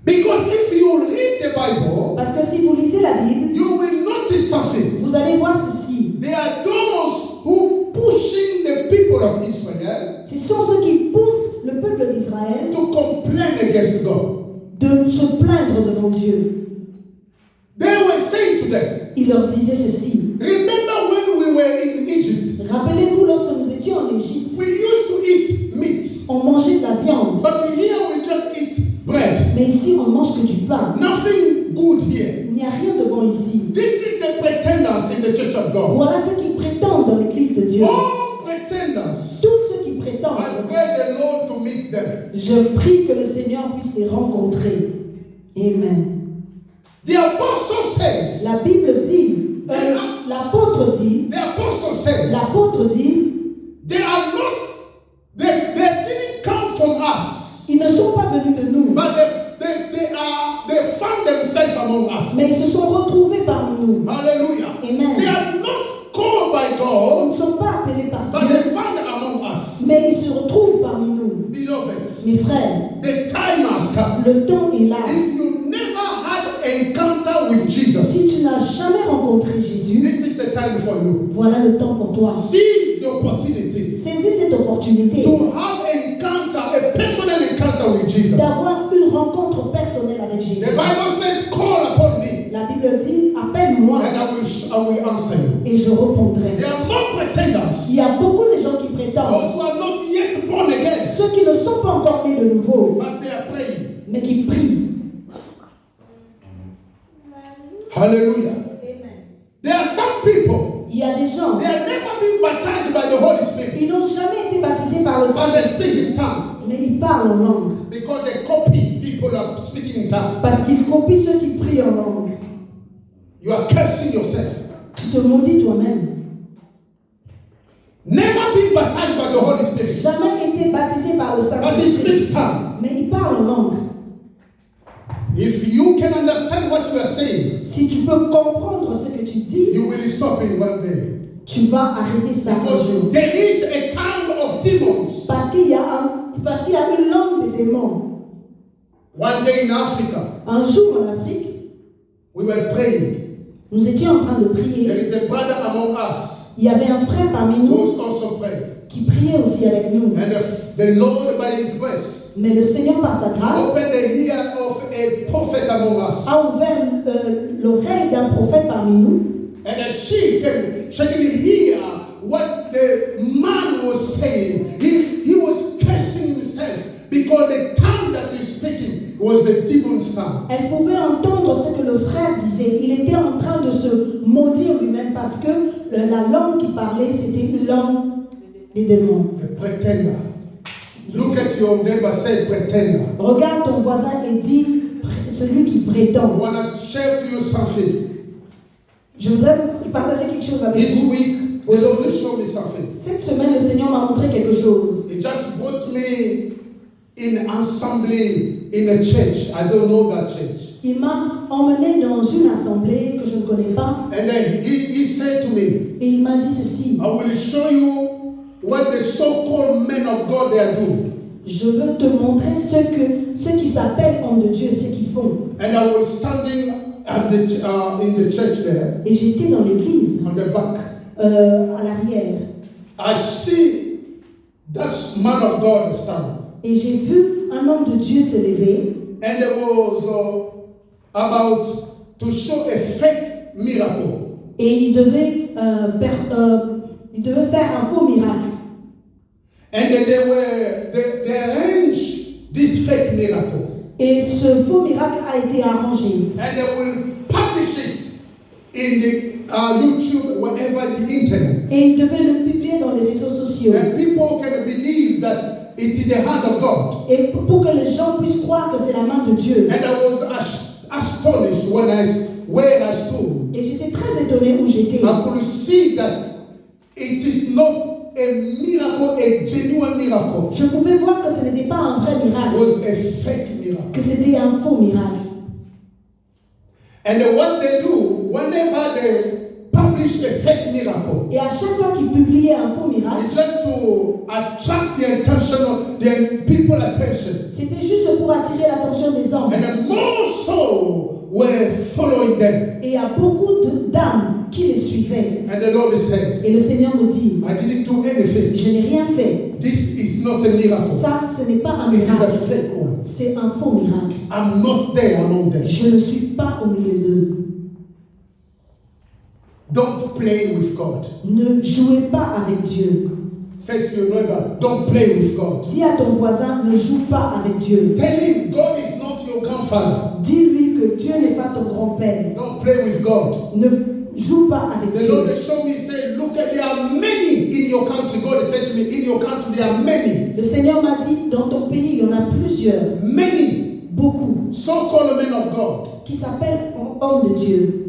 [SPEAKER 1] Because if you read the Bible,
[SPEAKER 2] Parce que si vous lisez la Bible,
[SPEAKER 1] you will notice something.
[SPEAKER 2] vous allez voir ceci.
[SPEAKER 1] There are those who pushing the people of Israel
[SPEAKER 2] Ce sont ceux qui poussent le peuple d'Israël
[SPEAKER 1] to complain against God.
[SPEAKER 2] de se plaindre devant Dieu.
[SPEAKER 1] They were saying to them,
[SPEAKER 2] Il leur disait ceci.
[SPEAKER 1] remember when we were in Egypt,
[SPEAKER 2] Rappelez-vous lorsque nous étions en Égypte,
[SPEAKER 1] we used to eat meat,
[SPEAKER 2] on mangeait de la viande.
[SPEAKER 1] but here we just eat bread.
[SPEAKER 2] Mais ici, on mange que du pain.
[SPEAKER 1] Nothing good here.
[SPEAKER 2] Il n'y a rien de bon ici.
[SPEAKER 1] This is the pretenders in the church of God.
[SPEAKER 2] Voilà ceux qui prétendent dans l'église de Dieu.
[SPEAKER 1] All pretenders.
[SPEAKER 2] Tous ceux qui prétendent.
[SPEAKER 1] I pray the Lord to meet them.
[SPEAKER 2] Je prie que le Seigneur puisse les rencontrer. Amen.
[SPEAKER 1] The apostle says,
[SPEAKER 2] La Bible dit, l'apôtre dit,
[SPEAKER 1] the apostle says,
[SPEAKER 2] l'apôtre dit,
[SPEAKER 1] they are not, they didn't come from us,
[SPEAKER 2] ils ne sont pas venus de nous,
[SPEAKER 1] but they found themselves among us.
[SPEAKER 2] mais ils se sont retrouvés parmi nous.
[SPEAKER 1] Hallelujah.
[SPEAKER 2] Amen.
[SPEAKER 1] They are not called by
[SPEAKER 2] Ils
[SPEAKER 1] God,
[SPEAKER 2] ne sont pas appelés par
[SPEAKER 1] but
[SPEAKER 2] Dieu,
[SPEAKER 1] they found among us.
[SPEAKER 2] mais ils se retrouvent parmi nous.
[SPEAKER 1] Beloved,
[SPEAKER 2] Mes frères,
[SPEAKER 1] the time has come.
[SPEAKER 2] le temps est là.
[SPEAKER 1] If you never had encounter with Jesus,
[SPEAKER 2] Si tu n'as jamais rencontré Jésus,
[SPEAKER 1] this is the time for you.
[SPEAKER 2] voilà le temps pour toi.
[SPEAKER 1] Seize the opportunity
[SPEAKER 2] Saisis cette opportunité
[SPEAKER 1] to have encounter, a personal encounter with Jesus.
[SPEAKER 2] d'avoir une rencontre personnelle avec Jésus.
[SPEAKER 1] The Bible says, call upon me
[SPEAKER 2] La Bible dit, appelle-moi
[SPEAKER 1] and I will answer you.
[SPEAKER 2] et je répondrai.
[SPEAKER 1] There are more pretenders.
[SPEAKER 2] Il y a beaucoup de gens qui prétendent,
[SPEAKER 1] Those who are not yet born again,
[SPEAKER 2] ceux qui ne sont pas encore nés de nouveau,
[SPEAKER 1] but they are praying.
[SPEAKER 2] mais qui prient.
[SPEAKER 1] Hallelujah. There are some people,
[SPEAKER 2] Il y a des gens,
[SPEAKER 1] they have never been baptized by the Holy Spirit,
[SPEAKER 2] ils n'ont jamais été baptisés par le
[SPEAKER 1] but they
[SPEAKER 2] Saint-Esprit,
[SPEAKER 1] speak in tongues
[SPEAKER 2] mais ils parlent en langue.
[SPEAKER 1] because they copy people who are speaking in tongues.
[SPEAKER 2] Parce qu'ils copient ceux qui prient en langue.
[SPEAKER 1] You are cursing yourself.
[SPEAKER 2] Tu te maudis toi-même.
[SPEAKER 1] Never been baptized by the Holy Spirit,
[SPEAKER 2] Jamais été baptisé par le
[SPEAKER 1] but they
[SPEAKER 2] Saint-Esprit,
[SPEAKER 1] speak tongues.
[SPEAKER 2] mais ils parlent en langue.
[SPEAKER 1] If you can understand what you are saying,
[SPEAKER 2] Si tu peux comprendre ce que tu dis,
[SPEAKER 1] you will stop it one day.
[SPEAKER 2] tu vas arrêter ça un
[SPEAKER 1] Because
[SPEAKER 2] jour.
[SPEAKER 1] there is a tongue of demons.
[SPEAKER 2] Parce qu'il y a une langue des démons.
[SPEAKER 1] One day in Africa,
[SPEAKER 2] Un jour en Afrique,
[SPEAKER 1] we were praying.
[SPEAKER 2] nous étions en train de
[SPEAKER 1] There
[SPEAKER 2] prier.
[SPEAKER 1] is a brother among us
[SPEAKER 2] Il y avait un frère parmi
[SPEAKER 1] who
[SPEAKER 2] nous
[SPEAKER 1] also prayed.
[SPEAKER 2] qui priait aussi avec nous.
[SPEAKER 1] And the Lord, by His grace,
[SPEAKER 2] Mais le Seigneur, par sa grâce,
[SPEAKER 1] opened the ear of a prophet among us.
[SPEAKER 2] a ouvert l'oreille d'un prophète parmi nous.
[SPEAKER 1] And she can hear what the man was saying. He was cursing himself because the tongue that he's speaking was the demon's tongue.
[SPEAKER 2] Elle pouvait entendre ce que le frère disait. Il était en train de se maudire lui-même parce que la langue qu'il parlait, c'était une langue des démons.
[SPEAKER 1] A pretender. Look at your neighbor, say pretender.
[SPEAKER 2] Regarde ton voisin et dis, celui qui prétend.
[SPEAKER 1] I want to share to you something.
[SPEAKER 2] Je voudrais vous partager quelque chose avec
[SPEAKER 1] This
[SPEAKER 2] vous.
[SPEAKER 1] week, the Lord showed me something.
[SPEAKER 2] Cette semaine, le Seigneur m'a montré quelque chose.
[SPEAKER 1] He just brought me in assembly in a church. I don't know that church.
[SPEAKER 2] Il m'a emmené dans une assemblée que je ne connais pas
[SPEAKER 1] And then he said to me,
[SPEAKER 2] et il m'a dit ceci.
[SPEAKER 1] I will show you what the so-called men of God they are doing.
[SPEAKER 2] Je veux te montrer ce qui s'appelle hommes de Dieu, ce qu'ils font.
[SPEAKER 1] And I was standing at in the church there,
[SPEAKER 2] Et j'étais dans l'église,
[SPEAKER 1] on the back.
[SPEAKER 2] à l'arrière.
[SPEAKER 1] I see that man of God standing.
[SPEAKER 2] Et j'ai vu un homme de Dieu se lever.
[SPEAKER 1] And there was about to show a fake miracle.
[SPEAKER 2] Et il devait faire un faux miracle.
[SPEAKER 1] And they arranged this fake miracle.
[SPEAKER 2] Et ce faux miracle a été arrangé.
[SPEAKER 1] And they will publish it in the YouTube, whatever, the internet.
[SPEAKER 2] Et il devait le publier dans les réseaux sociaux.
[SPEAKER 1] And people can believe that it is the hand of God.
[SPEAKER 2] Et pour que les gens puissent croire que c'est la main de Dieu.
[SPEAKER 1] And I was astonished where I stood.
[SPEAKER 2] Et j'étais très étonné où j'étais.
[SPEAKER 1] I could see that it is not a miracle, a genuine miracle.
[SPEAKER 2] Je pouvais voir que ce n'était pas un vrai
[SPEAKER 1] It
[SPEAKER 2] miracle,
[SPEAKER 1] was a fake miracle.
[SPEAKER 2] que c'était un faux miracle.
[SPEAKER 1] And what they do, whenever they publish a fake miracle,
[SPEAKER 2] Et à chaque fois qu'ils publiaient un faux miracle,
[SPEAKER 1] it's just to attract the attention of the people attention.
[SPEAKER 2] c'était juste pour attirer l'attention des hommes.
[SPEAKER 1] And then more so were following them.
[SPEAKER 2] Et il y a beaucoup d'âmes qui les suivaient.
[SPEAKER 1] And the Lord says,
[SPEAKER 2] Et le Seigneur me dit,
[SPEAKER 1] I didn't do anything.
[SPEAKER 2] je n'ai rien fait.
[SPEAKER 1] This is not a miracle.
[SPEAKER 2] Ça, ce n'est pas un
[SPEAKER 1] It is a
[SPEAKER 2] miracle.
[SPEAKER 1] fake one.
[SPEAKER 2] C'est un faux miracle.
[SPEAKER 1] I'm not there among them.
[SPEAKER 2] Je ne suis pas au milieu d'eux.
[SPEAKER 1] Don't play with God.
[SPEAKER 2] Ne jouez pas avec Dieu.
[SPEAKER 1] Say to your neighbor, don't play with God.
[SPEAKER 2] Dis à ton voisin, ne joue pas avec Dieu.
[SPEAKER 1] Tell him God is not your grandfather.
[SPEAKER 2] Dis-lui que Dieu n'est pas ton grand-père.
[SPEAKER 1] Don't play with God.
[SPEAKER 2] Ne joue pas avec
[SPEAKER 1] The Lord
[SPEAKER 2] Dieu.
[SPEAKER 1] showed me, say, look at, there are many in your country. God said to me, in your country there are many.
[SPEAKER 2] Le Seigneur m'a dit, dans ton pays, il y en a plusieurs,
[SPEAKER 1] Many
[SPEAKER 2] beaucoup,
[SPEAKER 1] so-called men of God
[SPEAKER 2] qui s'appellent hommes de Dieu,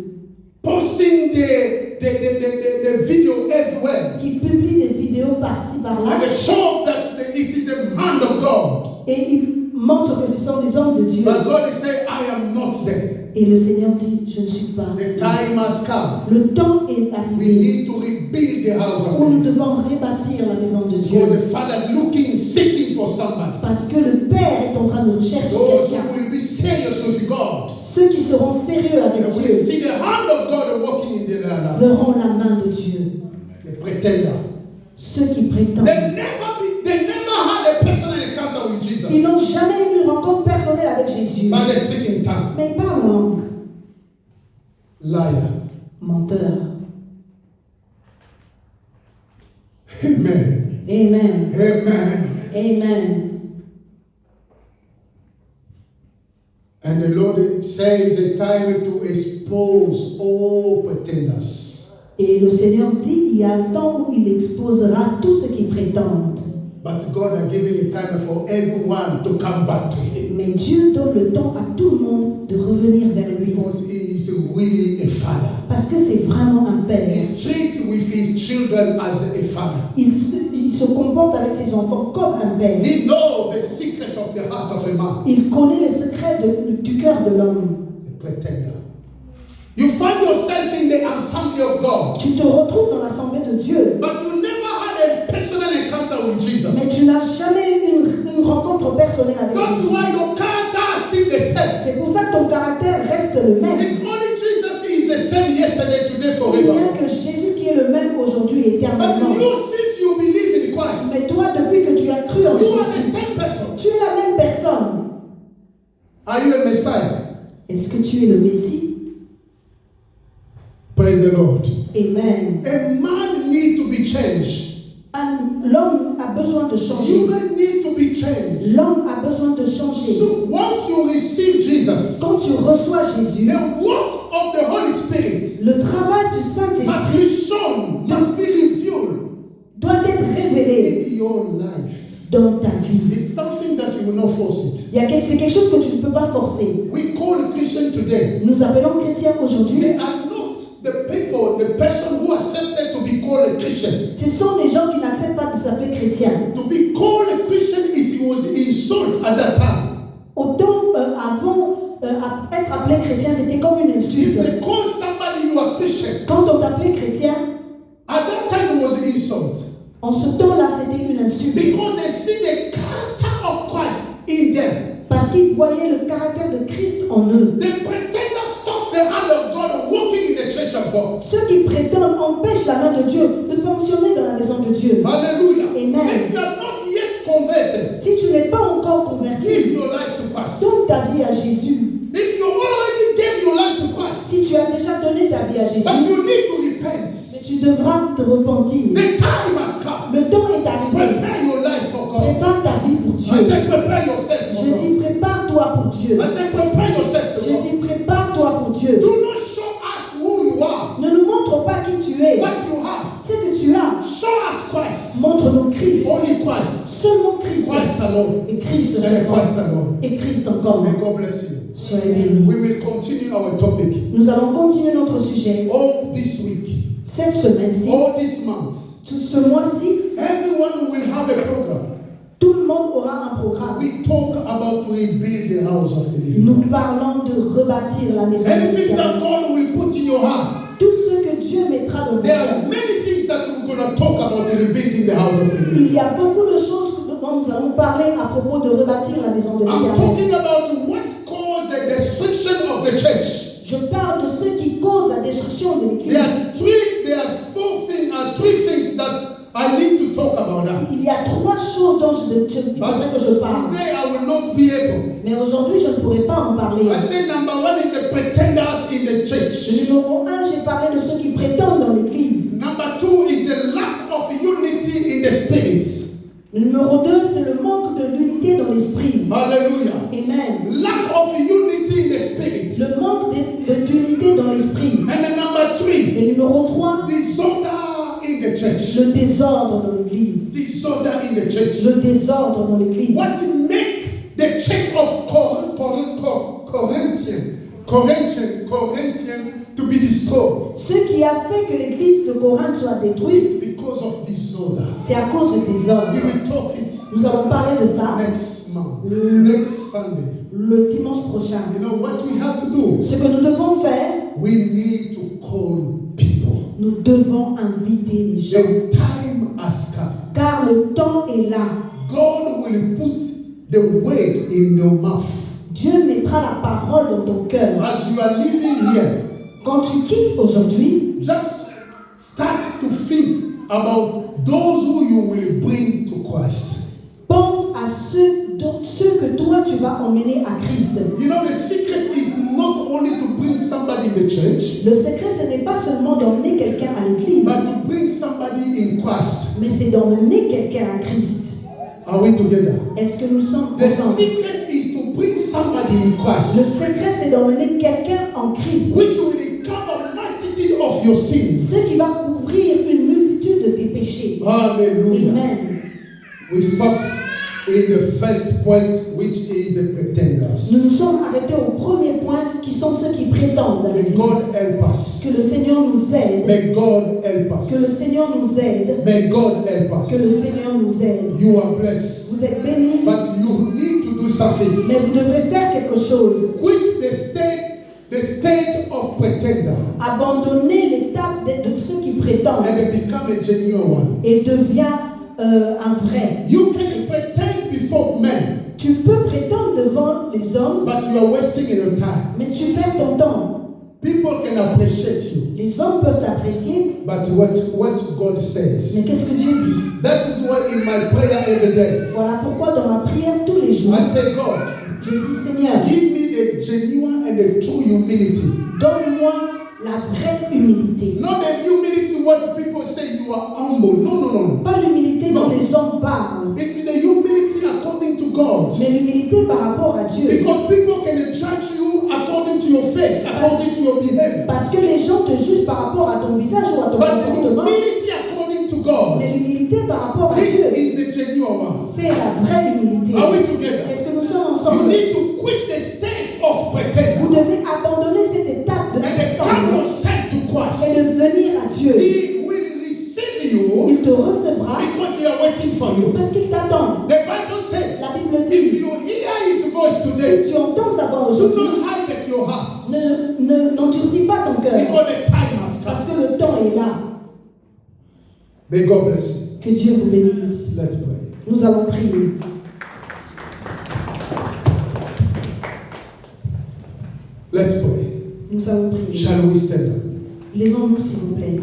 [SPEAKER 1] posting the video everywhere.
[SPEAKER 2] qui publient des vidéos par-ci,
[SPEAKER 1] And
[SPEAKER 2] par-là,
[SPEAKER 1] they show that it is the hand of God.
[SPEAKER 2] et ils montrent que ce sont des hommes de Dieu.
[SPEAKER 1] But God is saying, I am not there.
[SPEAKER 2] Et le Seigneur dit, je ne suis pas.
[SPEAKER 1] The time has come.
[SPEAKER 2] Le temps est
[SPEAKER 1] We
[SPEAKER 2] arrivé
[SPEAKER 1] need to rebuild the house of
[SPEAKER 2] où nous
[SPEAKER 1] God.
[SPEAKER 2] devons rebâtir la maison de
[SPEAKER 1] For
[SPEAKER 2] Dieu.
[SPEAKER 1] the Father looking, seeking for somebody.
[SPEAKER 2] Parce que le Père est en train de rechercher
[SPEAKER 1] Those
[SPEAKER 2] quelqu'un.
[SPEAKER 1] who will be serious with God.
[SPEAKER 2] Ceux qui seront sérieux avec
[SPEAKER 1] And will
[SPEAKER 2] Dieu
[SPEAKER 1] see the hand of God working in their life.
[SPEAKER 2] verront la main de Dieu.
[SPEAKER 1] The pretender.
[SPEAKER 2] Ceux qui prétendent.
[SPEAKER 1] They never had a personal encounter with Jesus.
[SPEAKER 2] Ils n'ont jamais eu une rencontre personnelle avec Jésus.
[SPEAKER 1] But they speak in tongue.
[SPEAKER 2] Mais ils parlent en langue.
[SPEAKER 1] Liar.
[SPEAKER 2] Menteur.
[SPEAKER 1] Amen.
[SPEAKER 2] Amen.
[SPEAKER 1] Amen.
[SPEAKER 2] Amen.
[SPEAKER 1] And the Lord says the time to expose all pretenders.
[SPEAKER 2] Et le Seigneur dit, il y a un temps où il exposera tous ceux qui prétendent.
[SPEAKER 1] But God has given a time for everyone to come back to Him.
[SPEAKER 2] Mais Dieu donne le temps à tout le monde de revenir vers lui.
[SPEAKER 1] Because He is really a father.
[SPEAKER 2] Parce que c'est vraiment un père.
[SPEAKER 1] He treats with His children as a father.
[SPEAKER 2] Il se comporte avec ses enfants comme un père.
[SPEAKER 1] He knows the secret of the heart of a man.
[SPEAKER 2] Il connaît les secrets du cœur de l'homme.
[SPEAKER 1] The pretender. You find yourself in the assembly of God.
[SPEAKER 2] Tu te retrouves dans l'assemblée de Dieu.
[SPEAKER 1] But you never had a personal encounter with Jesus.
[SPEAKER 2] Mais tu n'as jamais eu une rencontre personnelle avec
[SPEAKER 1] That's
[SPEAKER 2] Jésus.
[SPEAKER 1] why your character is still the same.
[SPEAKER 2] C'est pour ça que ton caractère reste le même.
[SPEAKER 1] If only Jesus is the same yesterday, today,
[SPEAKER 2] Il n'y a
[SPEAKER 1] forever.
[SPEAKER 2] que Jésus qui est le même aujourd'hui et
[SPEAKER 1] But
[SPEAKER 2] éternellement.
[SPEAKER 1] you, since you believe in Christ,
[SPEAKER 2] Mais toi, depuis que tu as cru en
[SPEAKER 1] you are the
[SPEAKER 2] Jésus,
[SPEAKER 1] same person.
[SPEAKER 2] tu es la même personne.
[SPEAKER 1] Are you a Messiah?
[SPEAKER 2] Est-ce que tu es le Messie?
[SPEAKER 1] Praise the Lord.
[SPEAKER 2] Amen.
[SPEAKER 1] A man needs to be changed.
[SPEAKER 2] L'homme a besoin de changer.
[SPEAKER 1] Human need to be changed.
[SPEAKER 2] L'homme a besoin de changer.
[SPEAKER 1] So once you receive Jesus,
[SPEAKER 2] Quand tu reçois Jésus,
[SPEAKER 1] the work of the Holy Spirit
[SPEAKER 2] le travail du
[SPEAKER 1] must
[SPEAKER 2] Saint-Esprit
[SPEAKER 1] be shown, must be revealed
[SPEAKER 2] doit être révélé
[SPEAKER 1] in your life.
[SPEAKER 2] dans ta vie.
[SPEAKER 1] It's something something that you will not force it.
[SPEAKER 2] C'est quelque chose que tu ne peux pas forcer.
[SPEAKER 1] We call Christian today.
[SPEAKER 2] Nous appelons chrétiens aujourd'hui.
[SPEAKER 1] They are not the people, the person who accepted to be called a Christian.
[SPEAKER 2] Ce sont les gens qui n'acceptent pas de s'appeler chrétiens.
[SPEAKER 1] To be called a Christian is it was insult at that time.
[SPEAKER 2] Autant avant être appelé chrétien, c'était comme une insulte.
[SPEAKER 1] If they call somebody you are Christian,
[SPEAKER 2] Quand on t'appelait chrétien,
[SPEAKER 1] at that time it was an insult.
[SPEAKER 2] en ce temps-là, c'était une insulte.
[SPEAKER 1] Because they see the character of Christ in them.
[SPEAKER 2] Parce qu'ils voyaient le caractère de Christ en eux.
[SPEAKER 1] The pretenders stop the hand of God working in the church of God.
[SPEAKER 2] Ceux qui prétendent empêchent la main de Dieu de fonctionner dans la maison de Dieu.
[SPEAKER 1] Hallelujah.
[SPEAKER 2] Amen.
[SPEAKER 1] If you are not yet converted,
[SPEAKER 2] Si tu n'es pas encore
[SPEAKER 1] give
[SPEAKER 2] converti,
[SPEAKER 1] your life to Christ.
[SPEAKER 2] donne ta vie à Jésus.
[SPEAKER 1] If you already gave your life to Christ,
[SPEAKER 2] Si tu as déjà donné ta vie à Jésus,
[SPEAKER 1] but you need to repent.
[SPEAKER 2] mais tu devras te repentir.
[SPEAKER 1] The time has come.
[SPEAKER 2] Le temps est arrivé.
[SPEAKER 1] Prepare your life for God.
[SPEAKER 2] Prépare ta vie pour
[SPEAKER 1] I
[SPEAKER 2] Dieu.
[SPEAKER 1] said prepare yourself for
[SPEAKER 2] Je
[SPEAKER 1] God.
[SPEAKER 2] dis prépare-toi pour Dieu.
[SPEAKER 1] I said prepare yourself to
[SPEAKER 2] Je
[SPEAKER 1] God.
[SPEAKER 2] dis prépare-toi pour Dieu.
[SPEAKER 1] Do not show us who you are,
[SPEAKER 2] Ne nous montre pas qui tu es.
[SPEAKER 1] what you have.
[SPEAKER 2] Ce que tu as,
[SPEAKER 1] Show us Christ.
[SPEAKER 2] montre-nous Christ.
[SPEAKER 1] Only Christ.
[SPEAKER 2] Seulement Christ.
[SPEAKER 1] Christ alone.
[SPEAKER 2] Et Christ
[SPEAKER 1] And
[SPEAKER 2] seulement.
[SPEAKER 1] Christ alone.
[SPEAKER 2] Et Christ encore.
[SPEAKER 1] May God bless you.
[SPEAKER 2] Soyez bénis.
[SPEAKER 1] We will continue our topic.
[SPEAKER 2] Nous allons continuer notre sujet.
[SPEAKER 1] All this week,
[SPEAKER 2] Cette semaine-ci,
[SPEAKER 1] all this month,
[SPEAKER 2] tout ce mois-ci,
[SPEAKER 1] everyone will have a program.
[SPEAKER 2] tout le monde aura un programme.
[SPEAKER 1] We talk about rebuild the house of the living.
[SPEAKER 2] Nous parlons de rebâtir la maison de
[SPEAKER 1] Anything that
[SPEAKER 2] l'Éternel.
[SPEAKER 1] God will put in your heart.
[SPEAKER 2] Tout ce que Dieu mettra dans vos
[SPEAKER 1] There are
[SPEAKER 2] cœurs.
[SPEAKER 1] many things that we're going to talk about rebuilding the house of the living.
[SPEAKER 2] Il y a beaucoup de choses dont nous allons parler à propos de rebâtir la maison de
[SPEAKER 1] I'm
[SPEAKER 2] l'Éternel.
[SPEAKER 1] talking about what caused the destruction of the church.
[SPEAKER 2] Je parle de ce qui cause la destruction de l'Église.
[SPEAKER 1] There are three things that I need to talk about that.
[SPEAKER 2] Il y a trois choses dont il faudrait que je parle.
[SPEAKER 1] Today I will not be able.
[SPEAKER 2] Mais aujourd'hui, je ne pourrai pas en parler.
[SPEAKER 1] I say number one is the pretenders in the
[SPEAKER 2] Le
[SPEAKER 1] church.
[SPEAKER 2] numéro 1, j'ai parlé de ceux qui prétendent dans l'Église.
[SPEAKER 1] Number two is the lack of unity in the spirit.
[SPEAKER 2] Le numéro 2, c'est le manque de l'unité dans l'esprit.
[SPEAKER 1] Hallelujah.
[SPEAKER 2] Amen.
[SPEAKER 1] Lack of unity in the spirit.
[SPEAKER 2] Le manque d'unité dans l'esprit.
[SPEAKER 1] And then number three,
[SPEAKER 2] Le numéro 3,
[SPEAKER 1] disorder in the church.
[SPEAKER 2] le désordre dans l'Église.
[SPEAKER 1] Disorder in the church.
[SPEAKER 2] Le désordre dans l'Église.
[SPEAKER 1] What make the church of Corinthian to be destroyed?
[SPEAKER 2] Ce qui a fait que l'Église de Corinthe soit détruite,
[SPEAKER 1] It's because of disorder.
[SPEAKER 2] c'est à cause du désordre.
[SPEAKER 1] We will talk it
[SPEAKER 2] Nous allons parler de ça
[SPEAKER 1] next month, next Sunday.
[SPEAKER 2] le dimanche prochain.
[SPEAKER 1] You know what we have to do?
[SPEAKER 2] Ce que nous devons faire,
[SPEAKER 1] We need to call people.
[SPEAKER 2] nous devons inviter les gens.
[SPEAKER 1] The time has come.
[SPEAKER 2] Car le temps est là.
[SPEAKER 1] God will put the word in your mouth.
[SPEAKER 2] Dieu mettra la parole dans ton cœur.
[SPEAKER 1] As you are living here,
[SPEAKER 2] Quand tu quittes aujourd'hui,
[SPEAKER 1] just start to think about those who you will bring to Christ.
[SPEAKER 2] pense à ceux que toi tu vas emmener à Christ.
[SPEAKER 1] You know, the secret is not only to bring somebody in the church,
[SPEAKER 2] Le secret, ce n'est pas seulement d'emmener quelqu'un à l'église,
[SPEAKER 1] but to bring somebody in Christ.
[SPEAKER 2] mais c'est d'emmener quelqu'un à Christ.
[SPEAKER 1] Are we together?
[SPEAKER 2] Est-ce que nous sommes
[SPEAKER 1] The
[SPEAKER 2] ensemble?
[SPEAKER 1] secret is to bring somebody in
[SPEAKER 2] Le
[SPEAKER 1] Christ,
[SPEAKER 2] secret, c'est d'emmener quelqu'un en Christ.
[SPEAKER 1] which will cover a multitude of your sins.
[SPEAKER 2] Ce qui va couvrir une multitude de tes péchés.
[SPEAKER 1] Hallelujah.
[SPEAKER 2] Amen.
[SPEAKER 1] We stop in the first point, which is the pretenders.
[SPEAKER 2] Nous nous sommes arrêtés au premier point, qui sont ceux qui prétendent à
[SPEAKER 1] May
[SPEAKER 2] l'église.
[SPEAKER 1] God help us.
[SPEAKER 2] Que le Seigneur nous aide.
[SPEAKER 1] May God help
[SPEAKER 2] Que le
[SPEAKER 1] us.
[SPEAKER 2] Seigneur nous aide.
[SPEAKER 1] May God help
[SPEAKER 2] Que le
[SPEAKER 1] us.
[SPEAKER 2] Seigneur nous aide.
[SPEAKER 1] You are blessed,
[SPEAKER 2] Vous êtes bénis,
[SPEAKER 1] but you need to do something.
[SPEAKER 2] mais vous devrez faire quelque chose.
[SPEAKER 1] Quit the state of pretender,
[SPEAKER 2] Abandonnez l'étape de ceux qui prétendent
[SPEAKER 1] and become a genuine one.
[SPEAKER 2] et deviens un vrai.
[SPEAKER 1] You can pretend before men,
[SPEAKER 2] Tu peux prétendre devant les hommes,
[SPEAKER 1] but you are wasting your time.
[SPEAKER 2] mais tu perds ton temps.
[SPEAKER 1] People can appreciate you,
[SPEAKER 2] Les hommes peuvent t'apprécier,
[SPEAKER 1] but what God says.
[SPEAKER 2] mais qu'est-ce que Dieu dit?
[SPEAKER 1] That is why in my prayer every day,
[SPEAKER 2] Voilà pourquoi dans ma prière tous les jours,
[SPEAKER 1] I say, God,
[SPEAKER 2] je dis Seigneur,
[SPEAKER 1] give me the genuine and the true humility.
[SPEAKER 2] donne-moi la vraie humilité.
[SPEAKER 1] Not the humility what people say you are humble. No, no, no.
[SPEAKER 2] Pas l'humilité dont les hommes parlent,
[SPEAKER 1] It's the humility according to God.
[SPEAKER 2] mais l'humilité par rapport à Dieu.
[SPEAKER 1] Because people can judge you according to your face, according to your behavior.
[SPEAKER 2] Parce que les gens te jugent par rapport à ton visage ou à ton
[SPEAKER 1] But the
[SPEAKER 2] comportement,
[SPEAKER 1] humility according to God,
[SPEAKER 2] mais l'humilité par rapport à
[SPEAKER 1] this
[SPEAKER 2] Dieu,
[SPEAKER 1] is the genuine one.
[SPEAKER 2] c'est la vraie humilité.
[SPEAKER 1] Are we together? need to quit the state of
[SPEAKER 2] Vous
[SPEAKER 1] pretending
[SPEAKER 2] devez abandonner cette étape de
[SPEAKER 1] and come
[SPEAKER 2] prétendre
[SPEAKER 1] yourself to
[SPEAKER 2] et
[SPEAKER 1] Christ.
[SPEAKER 2] de venir à Dieu.
[SPEAKER 1] He will receive you
[SPEAKER 2] Il te recevra
[SPEAKER 1] because he are waiting for you.
[SPEAKER 2] parce qu'il t'attend.
[SPEAKER 1] The Bible says,
[SPEAKER 2] La Bible
[SPEAKER 1] if
[SPEAKER 2] dit,
[SPEAKER 1] you hear his voice today,
[SPEAKER 2] si tu entends sa voix
[SPEAKER 1] do
[SPEAKER 2] aujourd'hui,
[SPEAKER 1] not hide your heart
[SPEAKER 2] n'endurcis pas ton cœur
[SPEAKER 1] because the time has
[SPEAKER 2] parce
[SPEAKER 1] come.
[SPEAKER 2] que le temps est là.
[SPEAKER 1] May God bless you.
[SPEAKER 2] Que Dieu vous bénisse.
[SPEAKER 1] Let's pray.
[SPEAKER 2] Nous allons prier.
[SPEAKER 1] Let's pray.
[SPEAKER 2] Nous allons prier.
[SPEAKER 1] Shall we stand up?
[SPEAKER 2] Levons-nous s'il vous plaît.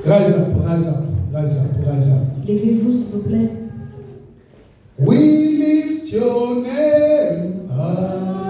[SPEAKER 1] Rise up, rise up, rise up, rise up.
[SPEAKER 2] Levez-vous s'il vous plaît.
[SPEAKER 1] We lift your name high.